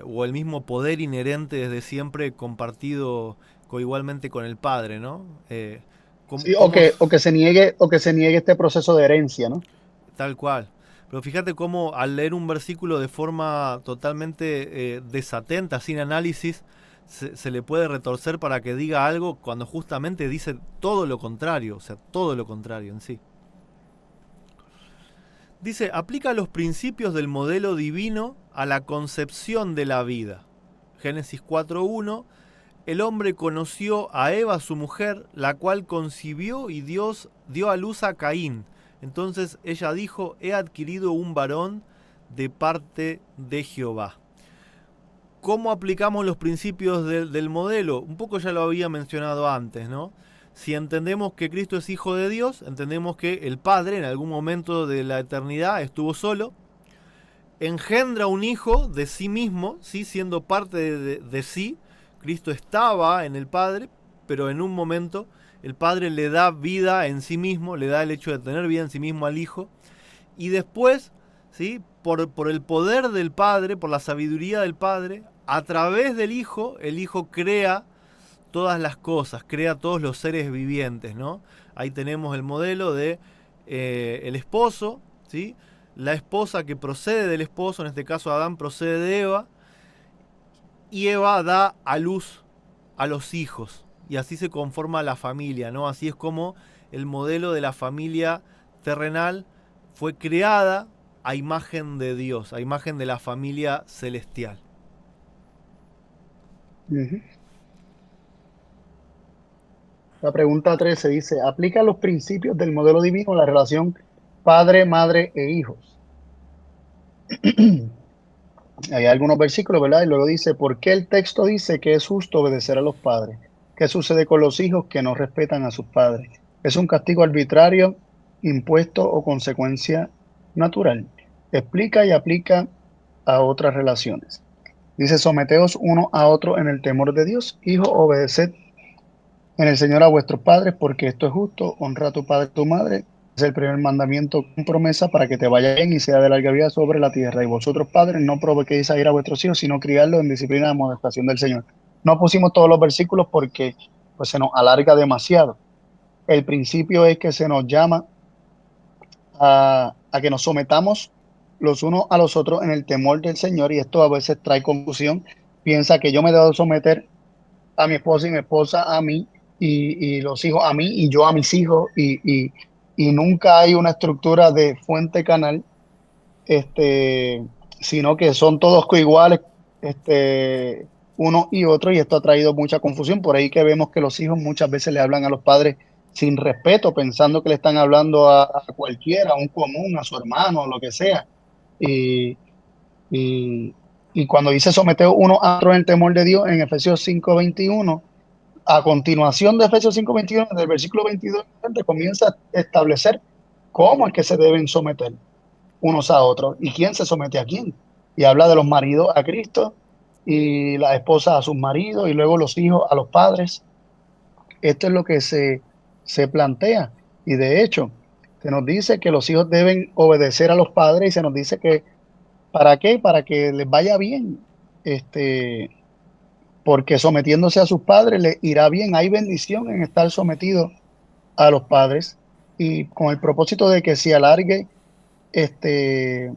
o el mismo poder inherente desde siempre compartido coigualmente con el Padre, ¿no? Sí, ¿Cómo, o que se niegue este proceso de herencia, ¿no? Tal cual. Pero fíjate cómo al leer un versículo de forma totalmente desatenta, sin análisis, se le puede retorcer para que diga algo cuando justamente dice todo lo contrario, o sea, todo lo contrario en sí. Dice, aplica los principios del modelo divino a la concepción de la vida. Génesis 4.1, el hombre conoció a Eva, su mujer, la cual concibió y Dios dio a luz a Caín. Entonces ella dijo, he adquirido un varón de parte de Jehová. ¿Cómo aplicamos los principios del modelo? Un poco ya lo había mencionado antes, ¿no? Si entendemos que Cristo es hijo de Dios, entendemos que el Padre en algún momento de la eternidad estuvo solo, engendra un hijo de sí mismo, ¿sí? Siendo parte de sí. Cristo estaba en el Padre, pero en un momento el Padre le da vida en sí mismo, le da el hecho de tener vida en sí mismo al Hijo, y después, ¿sí? Por el poder del Padre, por la sabiduría del Padre, a través del Hijo, el Hijo crea todas las cosas, crea todos los seres vivientes, ¿no? Ahí tenemos el modelo de el esposo, ¿sí? La esposa que procede del esposo, en este caso Adán procede de Eva, y Eva da a luz a los hijos, y así se conforma la familia, ¿no? Así es como el modelo de la familia terrenal fue creada a imagen de Dios, a imagen de la familia celestial. Ujú. La pregunta 13 dice, aplica los principios del modelo divino a la relación padre, madre e hijos. Hay algunos versículos, ¿verdad? Y luego dice, ¿por qué el texto dice que es justo obedecer a los padres? ¿Qué sucede con los hijos que no respetan a sus padres? ¿Es un castigo arbitrario, impuesto o consecuencia natural? Explica y aplica a otras relaciones. Dice, someteos uno a otro en el temor de Dios. Hijo, obedeced en el Señor a vuestros padres, porque esto es justo. Honra a tu padre y tu madre. Es el primer mandamiento con promesa para que te vaya bien y sea de larga vida sobre la tierra. Y vosotros, padres, no provoquéis a ir a vuestros hijos, sino criarlos en disciplina y amonestación del Señor. No pusimos todos los versículos porque pues, se nos alarga demasiado. El principio es que se nos llama a que nos sometamos los unos a los otros en el temor del Señor, y esto a veces trae confusión. Piensa que yo me debo someter a mi esposa y mi esposa a mí, y los hijos a mí y yo a mis hijos, y nunca hay una estructura de fuente canal, este, sino que son todos coiguales, uno y otro, y esto ha traído mucha confusión. Por ahí que vemos que los hijos muchas veces le hablan a los padres sin respeto, pensando que le están hablando a cualquiera, a un común, a su hermano, lo que sea. Y, y, y cuando dice someter uno a otro en el temor de Dios, en Efesios 5:21, a continuación de Efesios 5:21, del versículo 22, comienza a establecer cómo es que se deben someter unos a otros y quién se somete a quién. Y habla de los maridos a Cristo y las esposas a sus maridos y luego los hijos a los padres. Esto es lo que se plantea. Y de hecho, se nos dice que los hijos deben obedecer a los padres, y se nos dice que, ¿para qué? Para que les vaya bien. Este, porque sometiéndose a sus padres les irá bien. Hay bendición en estar sometido a los padres y con el propósito de que se alargue este,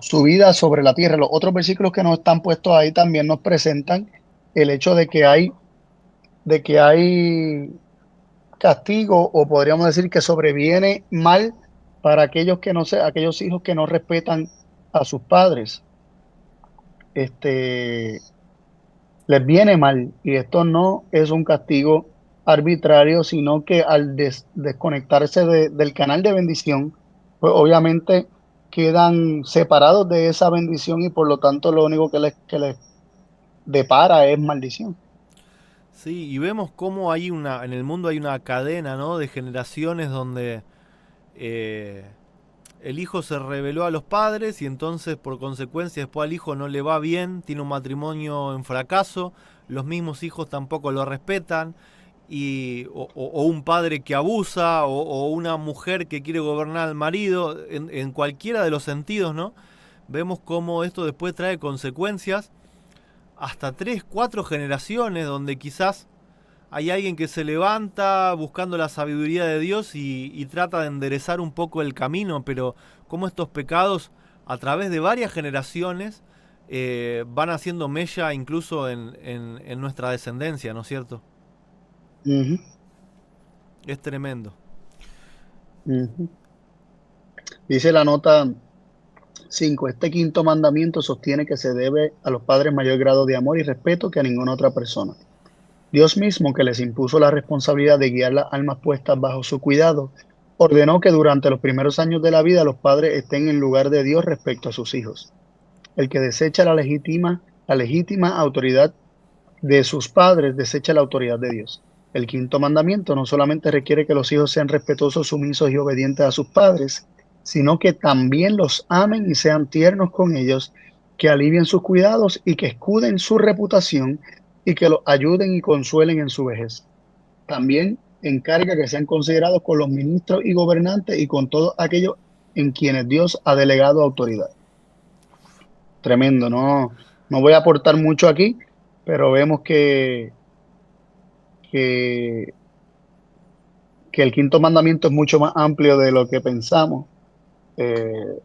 su vida sobre la tierra. Los otros versículos que nos están puestos ahí también nos presentan el hecho de que hay castigo, o podríamos decir que sobreviene mal para aquellos que no se, aquellos hijos que no respetan a sus padres. Este, les viene mal, y esto no es un castigo arbitrario, sino que al desconectarse del canal de bendición, pues obviamente quedan separados de esa bendición y por lo tanto lo único que les depara es maldición. Sí, y vemos cómo hay en el mundo hay una cadena, ¿no? De generaciones donde eh, el hijo se rebeló a los padres y entonces por consecuencia después al hijo no le va bien, tiene un matrimonio en fracaso, los mismos hijos tampoco lo respetan, o un padre que abusa, o una mujer que quiere gobernar al marido, en cualquiera de los sentidos, ¿no? Vemos cómo esto después trae consecuencias hasta 3, 4 generaciones donde quizás hay alguien que se levanta buscando la sabiduría de Dios y trata de enderezar un poco el camino, pero como estos pecados a través de varias generaciones van haciendo mella incluso en nuestra descendencia, ¿no es cierto? Ujú, Es tremendo. ujú. Dice la nota 5: este quinto mandamiento sostiene que se debe a los padres mayor grado de amor y respeto que a ninguna otra persona. Dios mismo, que les impuso la responsabilidad de guiar las almas puestas bajo su cuidado, ordenó que durante los primeros años de la vida los padres estén en lugar de Dios respecto a sus hijos. El que desecha la legítima autoridad de sus padres, desecha la autoridad de Dios. El quinto mandamiento no solamente requiere que los hijos sean respetuosos, sumisos y obedientes a sus padres, sino que también los amen y sean tiernos con ellos, que alivien sus cuidados y que escuden su reputación y que los ayuden y consuelen en su vejez. También encarga que sean considerados con los ministros y gobernantes y con todos aquellos en quienes Dios ha delegado autoridad. Tremendo, no voy a aportar mucho aquí, pero vemos que, que el quinto mandamiento es mucho más amplio de lo que pensamos. eh,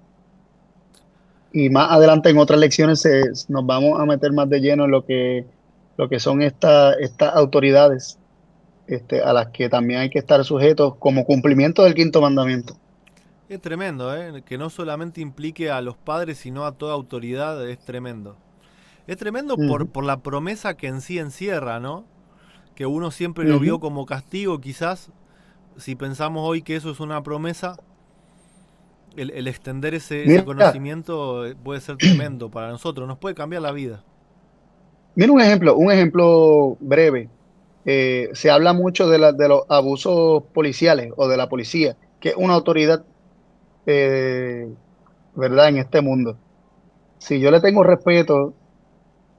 y más adelante en otras lecciones nos vamos a meter más de lleno en lo que son estas autoridades, a las que también hay que estar sujetos como cumplimiento del quinto mandamiento. Es tremendo, ¿eh? Que no solamente implique a los padres, sino a toda autoridad, es tremendo. Es tremendo Ujú, por la promesa que en sí encierra, ¿no? Que uno siempre lo vio ujú. como castigo, quizás, si pensamos hoy que eso es una promesa, el extender ese Mira, conocimiento puede ser tremendo para nosotros, nos puede cambiar la vida. mira un ejemplo breve. Se habla mucho de los abusos policiales o de la policía, que es una autoridad, eh, ¿verdad? En este mundo. Si yo le tengo respeto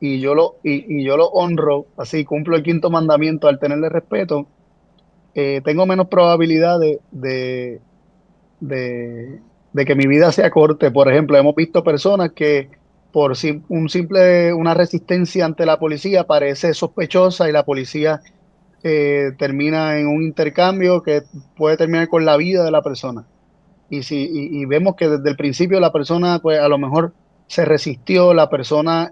y yo lo honro, así cumplo el quinto mandamiento al tenerle respeto, tengo menos probabilidad de, de que mi vida sea corte. Por ejemplo, hemos visto personas que por una resistencia ante la policía parece sospechosa y la policía termina en un intercambio que puede terminar con la vida de la persona. Y vemos que desde el principio la persona, pues a lo mejor se resistió, la persona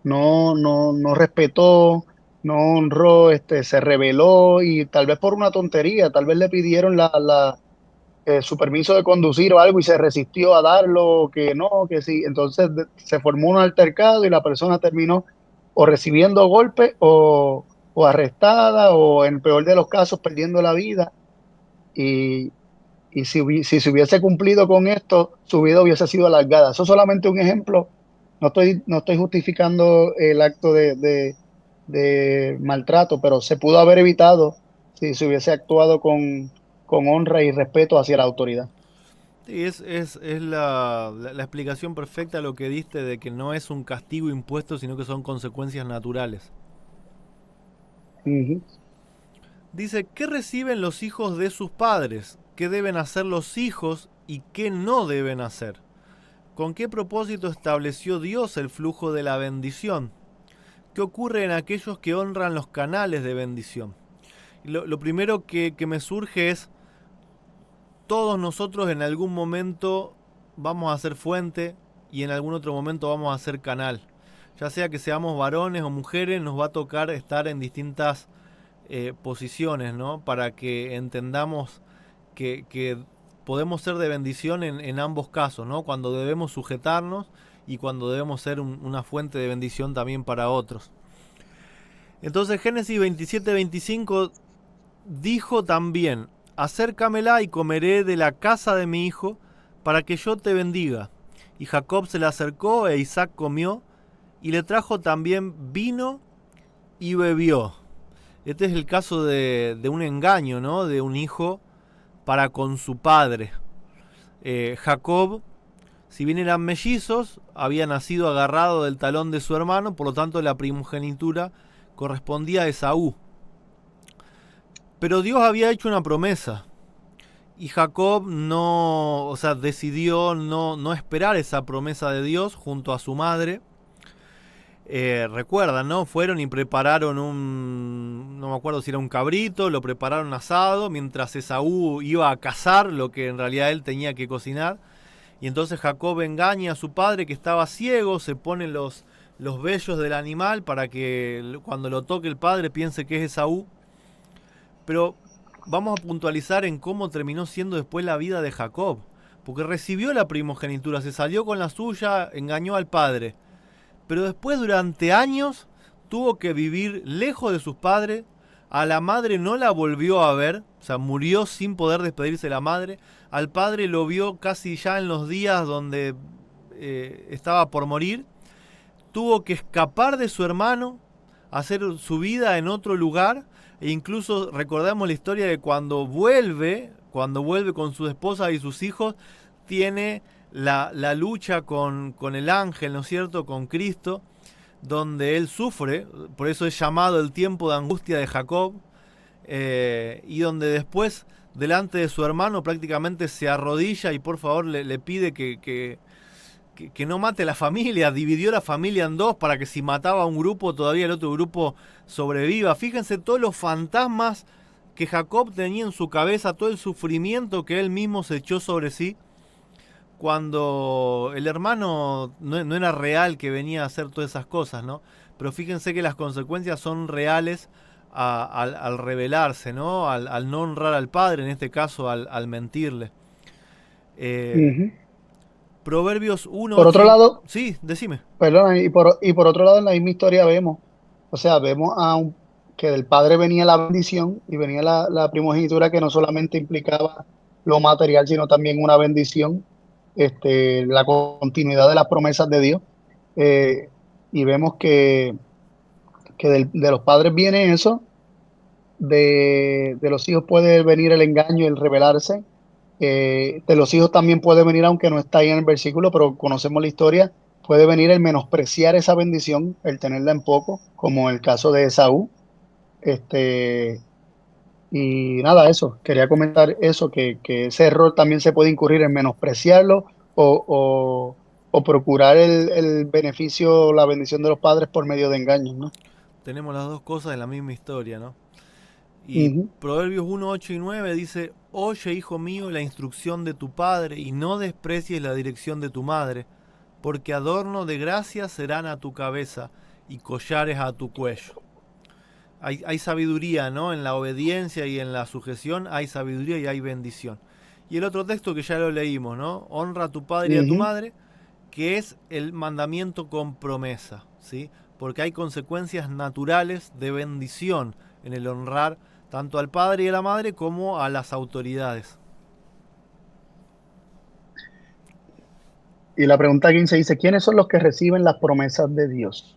no respetó, no honró, se rebeló y tal vez por una tontería, tal vez le pidieron su permiso de conducir o algo y se resistió a darlo, que no, que sí. Entonces se formó un altercado y la persona terminó o recibiendo golpes o arrestada o en el peor de los casos perdiendo la vida. Y, y si se hubiese cumplido con esto, su vida hubiese sido alargada. Eso es solamente un ejemplo. No estoy justificando el acto de maltrato, pero se pudo haber evitado si se hubiese actuado con honra y respeto hacia la autoridad. Sí, es la explicación perfecta a lo que diste de que no es un castigo impuesto, sino que son consecuencias naturales. Ujú. Dice, ¿qué reciben los hijos de sus padres? ¿Qué deben hacer los hijos y qué no deben hacer? ¿Con qué propósito estableció Dios el flujo de la bendición? ¿Qué ocurre en aquellos que honran los canales de bendición? Lo primero que me surge es, todos nosotros en algún momento vamos a ser fuente y en algún otro momento vamos a ser canal. Ya sea que seamos varones o mujeres, nos va a tocar estar en distintas posiciones, ¿no? Para que entendamos que podemos ser de bendición en ambos casos, ¿no? Cuando debemos sujetarnos y cuando debemos ser una fuente de bendición también para otros. Entonces Génesis 27-25 dijo también: acércamela y comeré de la casa de mi hijo, para que yo te bendiga. Y Jacob se le acercó e Isaac comió, y le trajo también vino y bebió. Este es el caso de un engaño, ¿no? De un hijo para con su padre. Jacob, si bien eran mellizos, había nacido agarrado del talón de su hermano, por lo tanto la primogenitura correspondía a Esaú. Pero Dios había hecho una promesa y Jacob no, o sea, decidió no esperar esa promesa de Dios junto a su madre. Recuerdan, ¿no? Fueron y prepararon no me acuerdo si era un cabrito, lo prepararon asado, mientras Esaú iba a cazar lo que en realidad él tenía que cocinar. Y entonces Jacob engaña a su padre, que estaba ciego, se pone los vellos del animal para que cuando lo toque el padre piense que es Esaú. Pero vamos a puntualizar en cómo terminó siendo después la vida de Jacob. Porque recibió la primogenitura, se salió con la suya, engañó al padre. Pero después, durante años, tuvo que vivir lejos de sus padres. A la madre no la volvió a ver, o sea, murió sin poder despedirse de la madre. Al padre lo vio casi ya en los días donde estaba por morir. Tuvo que escapar de su hermano, hacer su vida en otro lugar. E incluso recordamos la historia de cuando vuelve con su esposa y sus hijos, tiene la lucha con el ángel, ¿no es cierto?, con Cristo, donde él sufre, por eso es llamado el tiempo de angustia de Jacob, y donde después, delante de su hermano, prácticamente se arrodilla y por favor le pide que no mate a la familia. Dividió la familia en dos para que si mataba a un grupo, todavía el otro grupo sobreviva. Fíjense todos los fantasmas que Jacob tenía en su cabeza, todo el sufrimiento que él mismo se echó sobre sí, cuando el hermano no era real, que venía a hacer todas esas cosas, ¿no? Pero fíjense que las consecuencias son reales al rebelarse, ¿no? Al no honrar al padre, en este caso al mentirle. Eh, Ujú. Proverbios 1, Por 8 otro y... lado, Sí, decime. perdón, y por otro lado, en la misma historia vemos, o sea, vemos que del padre venía la bendición y venía la primogenitura, que no solamente implicaba lo material, sino también una bendición, la continuidad de las promesas de Dios. Eh, y vemos que de los padres viene eso, de los hijos puede venir el engaño y el rebelarse. De los hijos también puede venir, aunque no está ahí en el versículo, pero conocemos la historia, puede venir el menospreciar esa bendición, el tenerla en poco, como el caso de Esaú. Este, y nada, eso, quería comentar eso, que ese error también se puede incurrir en menospreciarlo o procurar el beneficio, la bendición de los padres por medio de engaños, ¿no? Tenemos las dos cosas en la misma historia, ¿no? Y Ujú. Proverbios 1, 8 y 9 dice: oye, hijo mío, la instrucción de tu padre, y no desprecies la dirección de tu madre, porque adorno de gracia serán a tu cabeza y collares a tu cuello. Hay sabiduría, ¿no? En la obediencia y en la sujeción hay sabiduría y hay bendición. Y el otro texto que ya lo leímos, ¿no? Honra a tu padre y a tu Ujú. madre, que es el mandamiento con promesa, ¿sí? Porque hay consecuencias naturales de bendición en el honrar tanto al padre y a la madre como a las autoridades. Y la pregunta 15 dice, ¿quiénes son los que reciben las promesas de Dios?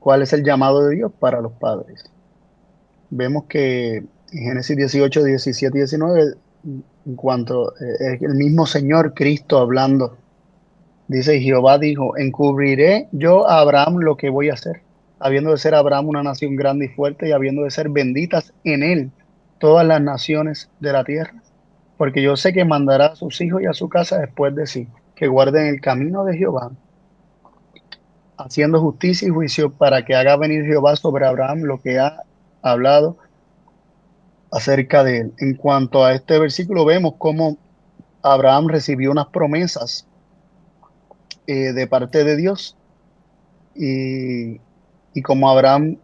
¿Cuál es el llamado de Dios para los padres? Vemos que en Génesis 18, 17 y 19, en cuanto es el mismo Señor Cristo hablando, dice: Jehová dijo, encubriré yo a Abraham lo que voy a hacer, habiendo de ser Abraham una nación grande y fuerte, y habiendo de ser benditas en él todas las naciones de la tierra, porque yo sé que mandará a sus hijos y a su casa después de sí, que guarden el camino de Jehová, haciendo justicia y juicio, para que haga venir Jehová sobre Abraham lo que ha hablado acerca de él. En cuanto a este versículo, vemos cómo Abraham recibió unas promesas de parte de Dios y, y como Abraham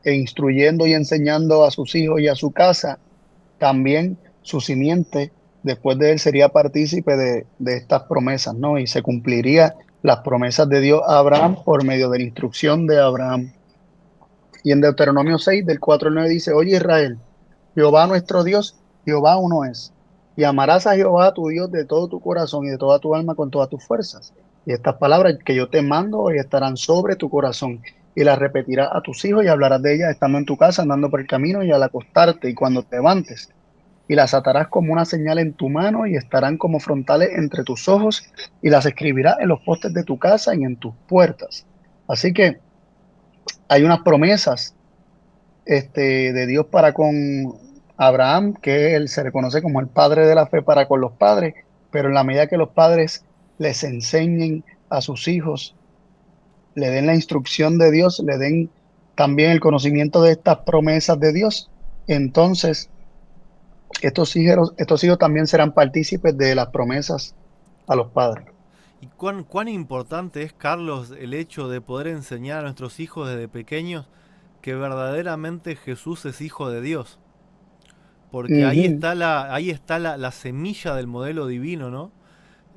instruyendo y enseñando a sus hijos y a su casa, también su simiente después de él sería partícipe de estas promesas, ¿no? Y se cumpliría las promesas de Dios a Abraham por medio de la instrucción de Abraham. Y en Deuteronomio 6, del 4 al 9 dice, oye Israel, Jehová nuestro Dios, Jehová uno es. Y amarás a Jehová tu Dios de todo tu corazón y de toda tu alma con todas tus fuerzas. Y estas palabras que yo te mando hoy estarán sobre tu corazón y las repetirás a tus hijos y hablarás de ellas estando en tu casa, andando por el camino y al acostarte y cuando te levantes. Y las atarás como una señal en tu mano y estarán como frontales entre tus ojos y las escribirás en los postes de tu casa y en tus puertas. Así que hay unas promesas de Dios para con Abraham, que él se reconoce como el padre de la fe para con los padres, pero en la medida que los padres les enseñen a sus hijos, le den la instrucción de Dios, le den también el conocimiento de estas promesas de Dios, entonces estos hijos también serán partícipes de las promesas a los padres. ¿Y cuán importante es, Carlos, el hecho de poder enseñar a nuestros hijos desde pequeños que verdaderamente Jesús es hijo de Dios? Porque Ujú, ahí está la semilla del modelo divino, ¿no?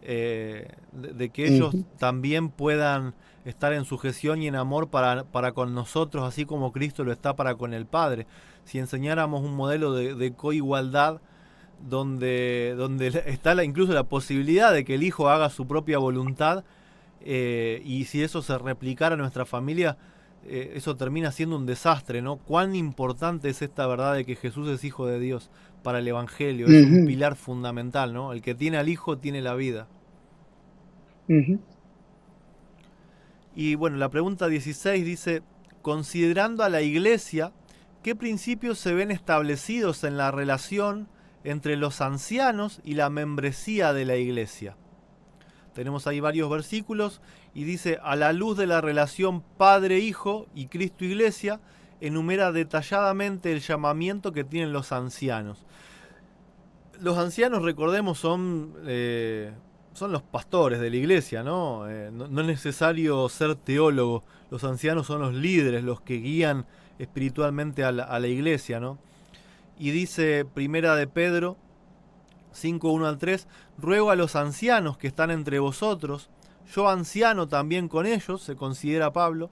De que ellos ujú, también puedan estar en sujeción y en amor para con nosotros, así como Cristo lo está para con el Padre. Si enseñáramos un modelo de coigualdad, donde está incluso la posibilidad de que el hijo haga su propia voluntad, y si eso se replicara en nuestra familia, eso termina siendo un desastre, ¿no? Cuán importante es esta verdad de que Jesús es hijo de Dios para el Evangelio, es un ujú, pilar fundamental, ¿no? El que tiene al hijo tiene la vida. ujú. Y bueno, la pregunta 16 dice, considerando a la iglesia, ¿qué principios se ven establecidos en la relación entre los ancianos y la membresía de la iglesia? Tenemos ahí varios versículos y dice, a la luz de la relación Padre-Hijo y Cristo-Iglesia, enumera detalladamente el llamamiento que tienen los ancianos. Los ancianos, recordemos, son los pastores de la iglesia, ¿no? No es necesario ser teólogo. Los ancianos son los líderes, los que guían espiritualmente a la iglesia, ¿no? Y dice Primera de Pedro 5:1 al 3, ruego a los ancianos que están entre vosotros, yo anciano también con ellos, se considera Pablo,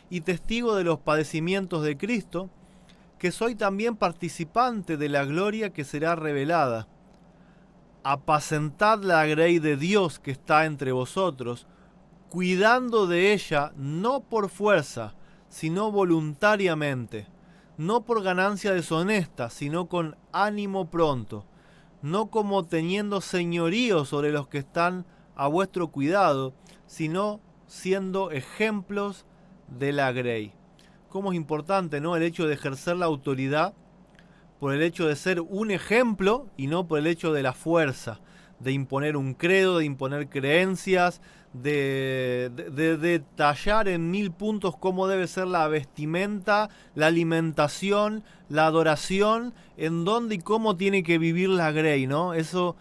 y testigo de los padecimientos de Cristo, que soy también participante de la gloria que será revelada. Apacentad la grey de Dios que está entre vosotros, cuidando de ella no por fuerza, sino voluntariamente, no por ganancia deshonesta, sino con ánimo pronto, no como teniendo señorío sobre los que están a vuestro cuidado, sino siendo ejemplos de la grey. Cómo es importante, ¿no? El hecho de ejercer la autoridad por el hecho de ser un ejemplo y no por el hecho de la fuerza, de imponer un credo, de imponer creencias, de detallar en 1000 puntos cómo debe ser la vestimenta, la alimentación, la adoración, en dónde y cómo tiene que vivir la Grey, ¿no? Eso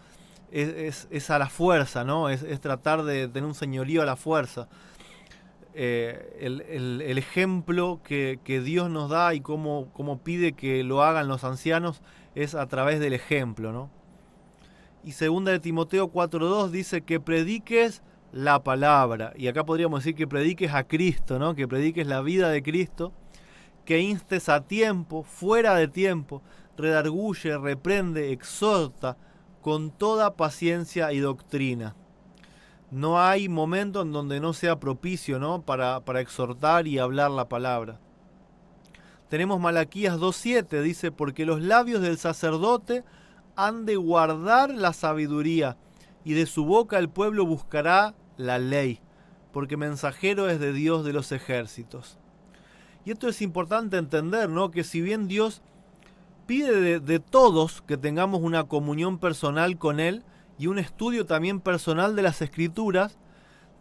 es a la fuerza, ¿no? Es tratar de tener un señorío a la fuerza. El ejemplo que Dios nos da y cómo pide que lo hagan los ancianos es a través del ejemplo, ¿no? Y segunda de Timoteo 4:2 dice que prediques la palabra. Y acá podríamos decir que prediques a Cristo, ¿no? Que prediques la vida de Cristo, que instes a tiempo, fuera de tiempo, redarguye, reprende, exhorta con toda paciencia y doctrina. No hay momento en donde no sea propicio, ¿no? Para exhortar y hablar la palabra. Tenemos Malaquías 2:7, dice, porque los labios del sacerdote han de guardar la sabiduría, y de su boca el pueblo buscará la ley, porque mensajero es de Dios de los ejércitos. Y esto es importante entender, ¿no? Que si bien Dios pide de todos que tengamos una comunión personal con Él y un estudio también personal de las Escrituras,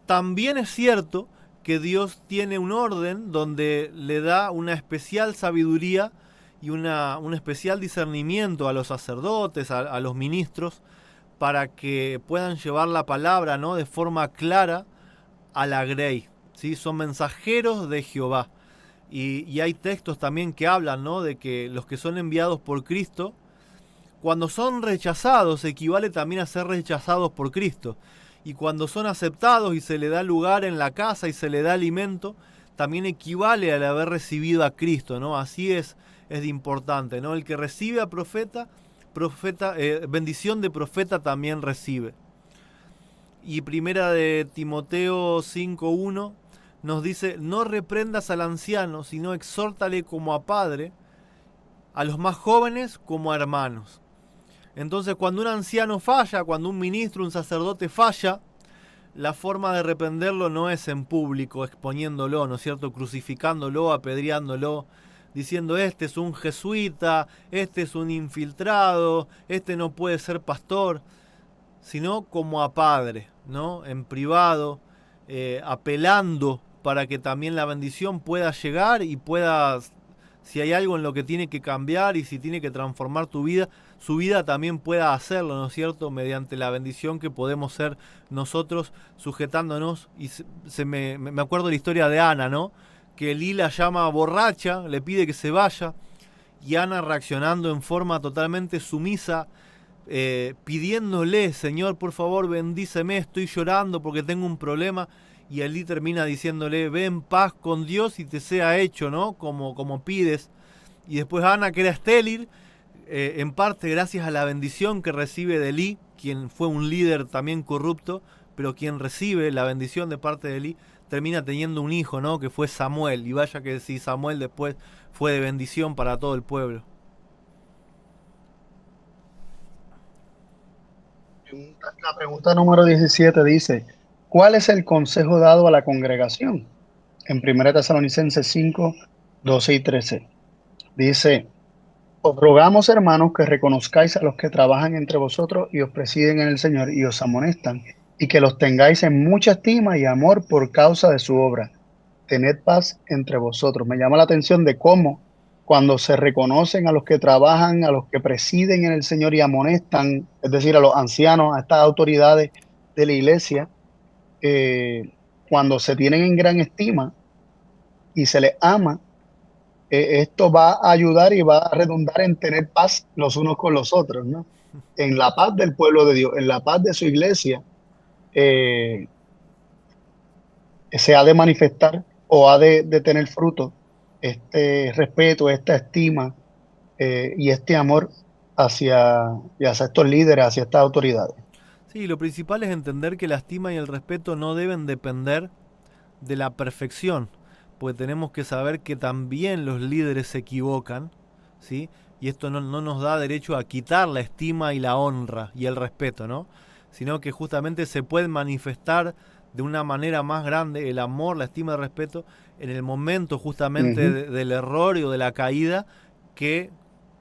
también es cierto que Dios tiene un orden donde le da una especial sabiduría y un especial discernimiento a los sacerdotes, a los ministros, para que puedan llevar la palabra, ¿no?, de forma clara a la grey, ¿sí? Son mensajeros de Jehová. Y hay textos también que hablan, ¿no?, de que los que son enviados por Cristo, cuando son rechazados, equivale también a ser rechazados por Cristo. Y cuando son aceptados y se le da lugar en la casa y se le da alimento, también equivale al haber recibido a Cristo, ¿no? Así es de importante, ¿no? El que recibe a profeta, bendición de profeta también recibe. Y primera de Timoteo 5:1 nos dice: no reprendas al anciano, sino exhórtale como a padre, a los más jóvenes como a hermanos. Entonces, cuando un anciano falla, cuando un ministro, un sacerdote falla, la forma de reprenderlo no es en público, exponiéndolo, ¿no es cierto?, crucificándolo, apedreándolo, diciendo: este es un jesuita, este es un infiltrado, este no puede ser pastor, sino como a padre, ¿no?, en privado, apelando para que también la bendición pueda llegar y pueda, si hay algo en lo que tiene que cambiar y si tiene que transformar tu vida, su vida también pueda hacerlo, ¿no es cierto?, mediante la bendición que podemos ser nosotros sujetándonos. Y me acuerdo de la historia de Ana, ¿no?, que Elí la llama borracha, le pide que se vaya, y Ana, reaccionando en forma totalmente sumisa, pidiéndole: Señor, por favor, bendíceme, estoy llorando porque tengo un problema. Y Elí termina diciéndole: ve en paz con Dios y te sea hecho, ¿no?, como pides. Y después Ana, que era estéril, en parte gracias a la bendición que recibe de Elí, quien fue un líder también corrupto, pero quien recibe la bendición de parte de Elí, termina teniendo un hijo, ¿no?, que fue Samuel. Y vaya que si Samuel después fue de bendición para todo el pueblo. La pregunta número 17 dice: ¿cuál es el consejo dado a la congregación? En 1 Tesalonicenses 5, 12 y 13. Dice: os rogamos, hermanos, que reconozcáis a los que trabajan entre vosotros y os presiden en el Señor y os amonestan, y que los tengáis en mucha estima y amor por causa de su obra. Tened paz entre vosotros. Me llama la atención de cómo, cuando se reconocen a los que trabajan, a los que presiden en el Señor y amonestan, es decir, a los ancianos, a estas autoridades de la iglesia, cuando se tienen en gran estima y se les ama, esto va a ayudar y va a redundar en tener paz los unos con los otros, ¿no? En la paz del pueblo de Dios, en la paz de su iglesia, eh, se ha de manifestar o ha de tener fruto este respeto, esta estima, y este amor hacia estos líderes, hacia estas autoridades. Sí, lo principal es entender que la estima y el respeto no deben depender de la perfección, pues tenemos que saber que también los líderes se equivocan, ¿sí? Y esto no nos da derecho a quitar la estima y la honra y el respeto, ¿no? Sino que justamente se puede manifestar de una manera más grande el amor, la estima y el respeto en el momento justamente del error o de la caída, que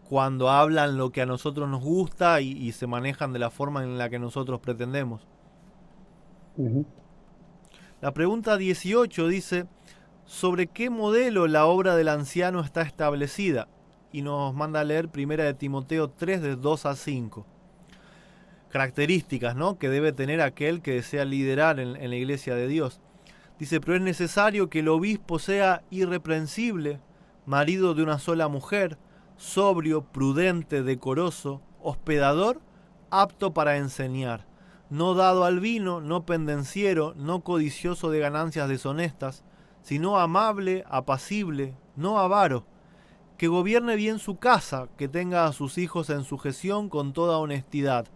cuando hablan lo que a nosotros nos gusta y se manejan de la forma en la que nosotros pretendemos. La pregunta 18 dice: ¿sobre qué modelo la obra del anciano está establecida? Y nos manda a leer primera de Timoteo 3, de 2 a 5. Características, ¿no?, que debe tener aquel que desea liderar en la iglesia de Dios. Dice: pero es necesario que el obispo sea irreprensible, marido de una sola mujer, sobrio, prudente, decoroso, hospedador, apto para enseñar, no dado al vino, no pendenciero, no codicioso de ganancias deshonestas, sino amable, apacible, no avaro, que gobierne bien su casa, que tenga a sus hijos en sujeción con toda honestidad,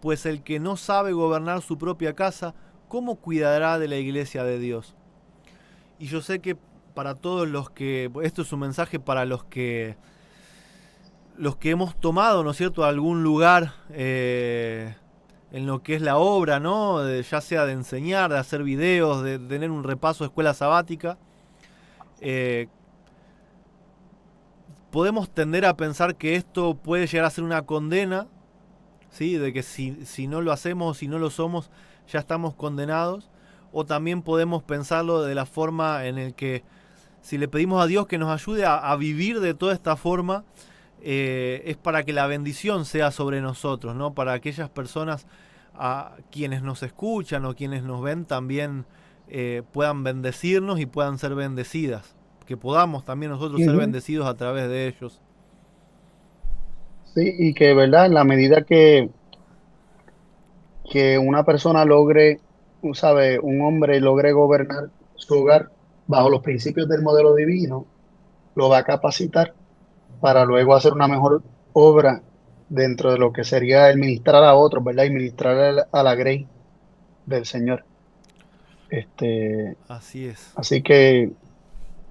pues el que no sabe gobernar su propia casa, ¿cómo cuidará de la iglesia de Dios? Y yo sé que para todos los que, esto es un mensaje para los que hemos tomado, ¿no es cierto?, algún lugar en lo que es la obra, ¿no?, ya sea de enseñar, de hacer videos, de tener un repaso de escuela sabática, podemos tender a pensar que esto puede llegar a ser una condena, ¿sí?, de que si no lo hacemos, si no lo somos, ya estamos condenados. O también podemos pensarlo de la forma en el que si le pedimos a Dios que nos ayude a vivir de toda esta forma, es para que la bendición sea sobre nosotros, ¿no? Para aquellas personas a quienes nos escuchan o quienes nos ven también puedan bendecirnos y puedan ser bendecidas. Que podamos también nosotros ser Ujú. bendecidos a través de ellos. Sí, y que, ¿verdad? En la medida que una persona logre, tú sabes, un hombre logre gobernar su hogar bajo los principios del modelo divino, lo va a capacitar para luego hacer una mejor obra dentro de lo que sería el ministrar a otros, ¿verdad? Y ministrar a la grey del Señor. Este, Así es. así que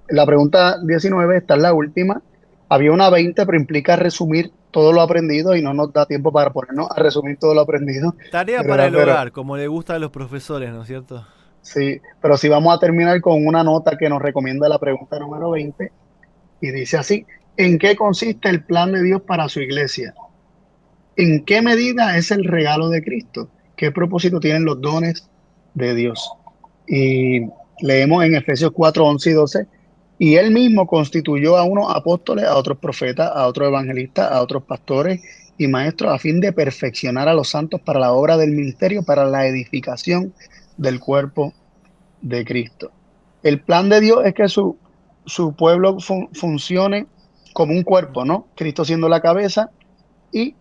la pregunta 19, esta es la última. Había una 20, pero implica resumir todo lo aprendido y no nos da tiempo para ponernos a resumir todo lo aprendido. Tarea para ¿Verdad? el Pero hogar, como le gusta a los profesores, ¿no es cierto? sí, pero sí vamos a terminar con una nota que nos recomienda la pregunta número 20 y dice así: ¿en qué consiste el plan de Dios para su iglesia? ¿En qué medida es el regalo de Cristo? ¿Qué propósito tienen los dones de Dios? Y leemos en Efesios 4, 11 y 12: y él mismo constituyó a unos apóstoles, a otros profetas, a otros evangelistas, a otros pastores y maestros, a fin de perfeccionar a los santos para la obra del ministerio, para la edificación del cuerpo de Cristo. El plan de Dios es que su pueblo funcione como un cuerpo, ¿no? Cristo siendo la cabeza y,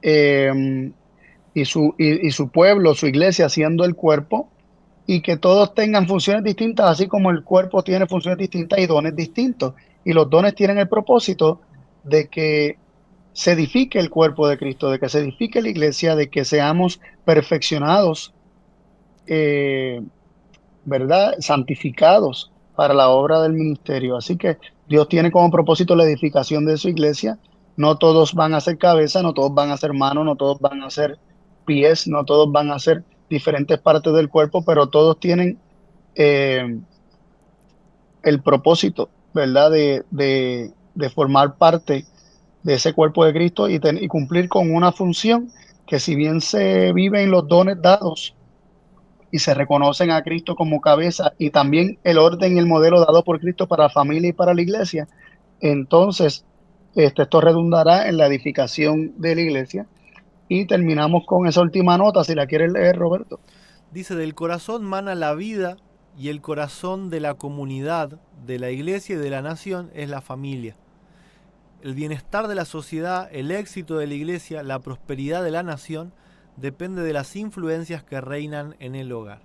eh, y su pueblo, su iglesia siendo el cuerpo, y que todos tengan funciones distintas, así como el cuerpo tiene funciones distintas y dones distintos. Y los dones tienen el propósito de que se edifique el cuerpo de Cristo, de que se edifique la iglesia, de que seamos perfeccionados, eh, ¿verdad? Santificados para la obra del ministerio. Así que Dios tiene como propósito la edificación de su iglesia. No todos van a ser cabeza, no todos van a ser manos, no todos van a ser pies, no todos van a ser diferentes partes del cuerpo, pero todos tienen eh, el propósito, ¿verdad? De formar parte de ese cuerpo de Cristo y cumplir con una función que, si bien se viven los dones dados y se reconocen a Cristo como cabeza, y también el orden y el modelo dado por Cristo para la familia y para la iglesia, entonces esto redundará en la edificación de la iglesia. Y terminamos con esa última nota, si la quieres leer, Roberto. Dice, del corazón mana la vida y el corazón de la comunidad, de la iglesia y de la nación es la familia. El bienestar de la sociedad, el éxito de la iglesia, la prosperidad de la nación depende de las influencias que reinan en el hogar.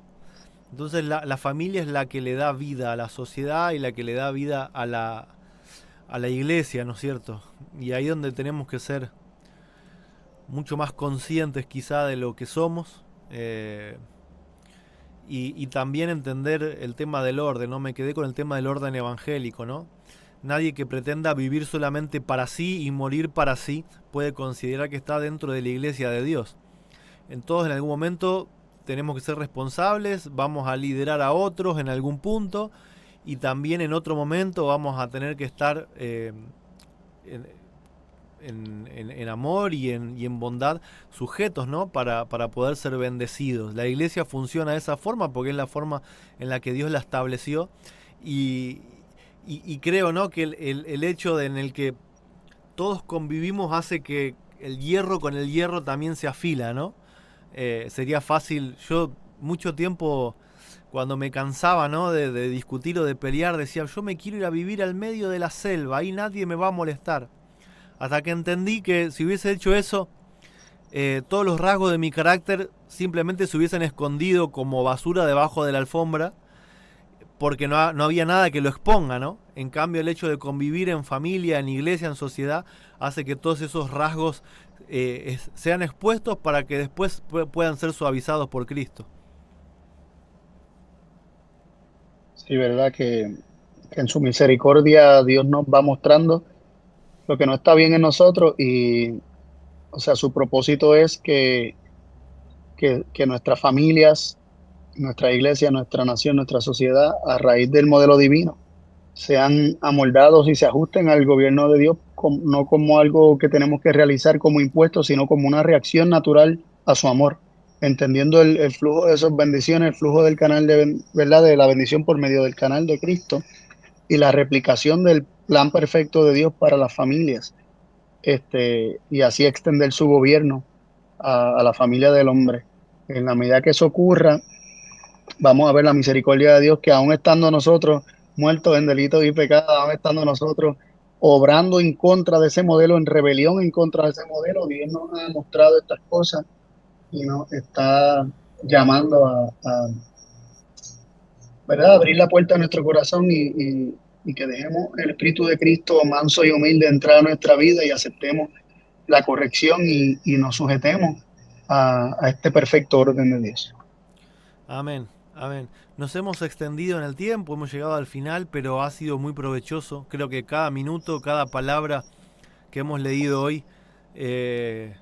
Entonces la familia es la que le da vida a la sociedad y la que le da vida a la iglesia, ¿no es cierto? Y ahí donde tenemos que ser mucho más conscientes quizá de lo que somos y también entender el tema del orden, ¿no? Me quedé con el tema del orden evangélico, ¿no? Nadie que pretenda vivir solamente para sí y morir para sí puede considerar que está dentro de la iglesia de Dios. En todos en algún momento tenemos que ser responsables, vamos a liderar a otros en algún punto y también en otro momento vamos a tener que estar en, en amor y en bondad sujetos, ¿no? Para poder ser bendecidos. La iglesia funciona de esa forma porque es la forma en la que Dios la estableció y, y creo, ¿no? Que el hecho en el que todos convivimos hace que el hierro con el hierro también se afila, ¿no? Sería fácil, yo mucho tiempo cuando me cansaba, ¿no? De discutir o de pelear, decía, yo me quiero ir a vivir al medio de la selva, ahí nadie me va a molestar. Hasta que entendí que si hubiese hecho eso, todos los rasgos de mi carácter simplemente se hubiesen escondido como basura debajo de la alfombra, porque no había nada que lo exponga, ¿no? En cambio, el hecho de convivir en familia, en iglesia, en sociedad, hace que todos esos rasgos sean expuestos para que después puedan ser suavizados por Cristo. Sí, verdad que en su misericordia Dios nos va mostrando lo que no está bien en nosotros y, o sea, su propósito es que nuestras familias, nuestra iglesia, nuestra nación, nuestra sociedad, a raíz del modelo divino, sean amoldados y se ajusten al gobierno de Dios, no como algo que tenemos que realizar como impuesto, sino como una reacción natural a su amor, entendiendo el flujo de esas bendiciones, el flujo del canal de, ¿verdad? De la bendición por medio del canal de Cristo, y la replicación del plan perfecto de Dios para las familias, y así extender su gobierno a la familia del hombre. En la medida que eso ocurra, vamos a ver la misericordia de Dios que aún estando nosotros muertos en delitos y pecados, aún estando nosotros obrando en contra de ese modelo, en rebelión en contra de ese modelo, Dios nos ha mostrado estas cosas y nos está llamando ¿verdad? Abrir la puerta a nuestro corazón y que dejemos el Espíritu de Cristo manso y humilde entrar a nuestra vida y aceptemos la corrección y nos sujetemos a este perfecto orden de Dios. Amén, amén. Nos hemos extendido en el tiempo, hemos llegado al final, pero ha sido muy provechoso. Creo que cada minuto, cada palabra que hemos leído hoy eh,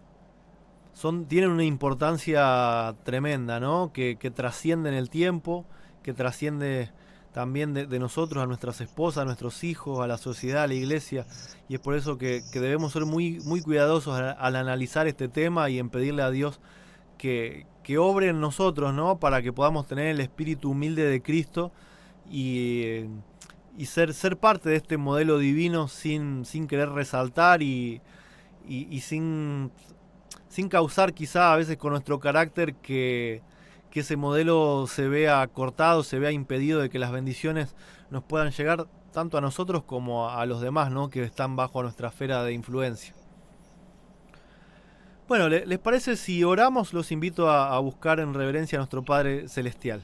tienen una importancia tremenda, ¿no? Que trasciende en el tiempo, que trasciende también de nosotros a nuestras esposas, a nuestros hijos, a la sociedad, a la iglesia. Y es por eso que debemos ser muy, muy cuidadosos al analizar este tema y en pedirle a Dios que obre en nosotros, ¿no? Para que podamos tener el espíritu humilde de Cristo y, y ser parte de este modelo divino sin querer resaltar y sin causar quizá a veces con nuestro carácter que ese modelo se vea cortado, se vea impedido de que las bendiciones nos puedan llegar tanto a nosotros como a los demás, ¿no? Que están bajo nuestra esfera de influencia. Bueno, ¿les parece si oramos? Los invito a buscar en reverencia a nuestro Padre Celestial.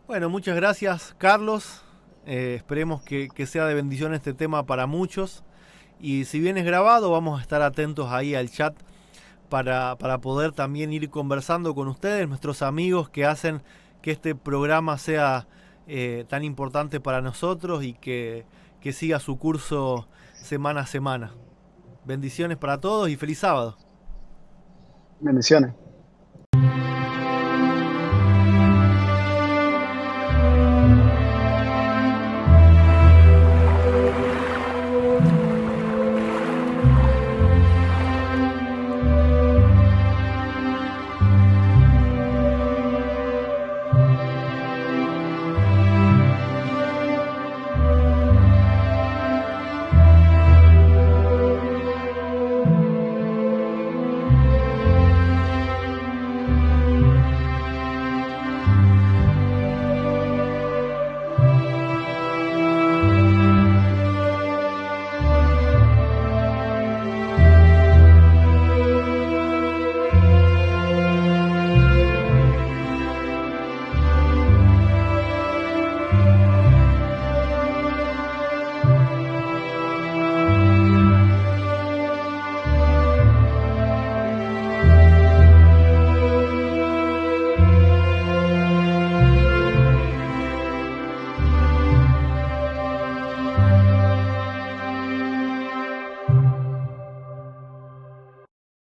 Bueno, muchas gracias, Carlos. Esperemos que sea de bendición este tema para muchos. Y si bien es grabado, vamos a estar atentos ahí al chat para poder también ir conversando con ustedes, nuestros amigos que hacen que este programa sea tan importante para nosotros y que siga su curso semana a semana. Bendiciones para todos y feliz sábado. Bendiciones.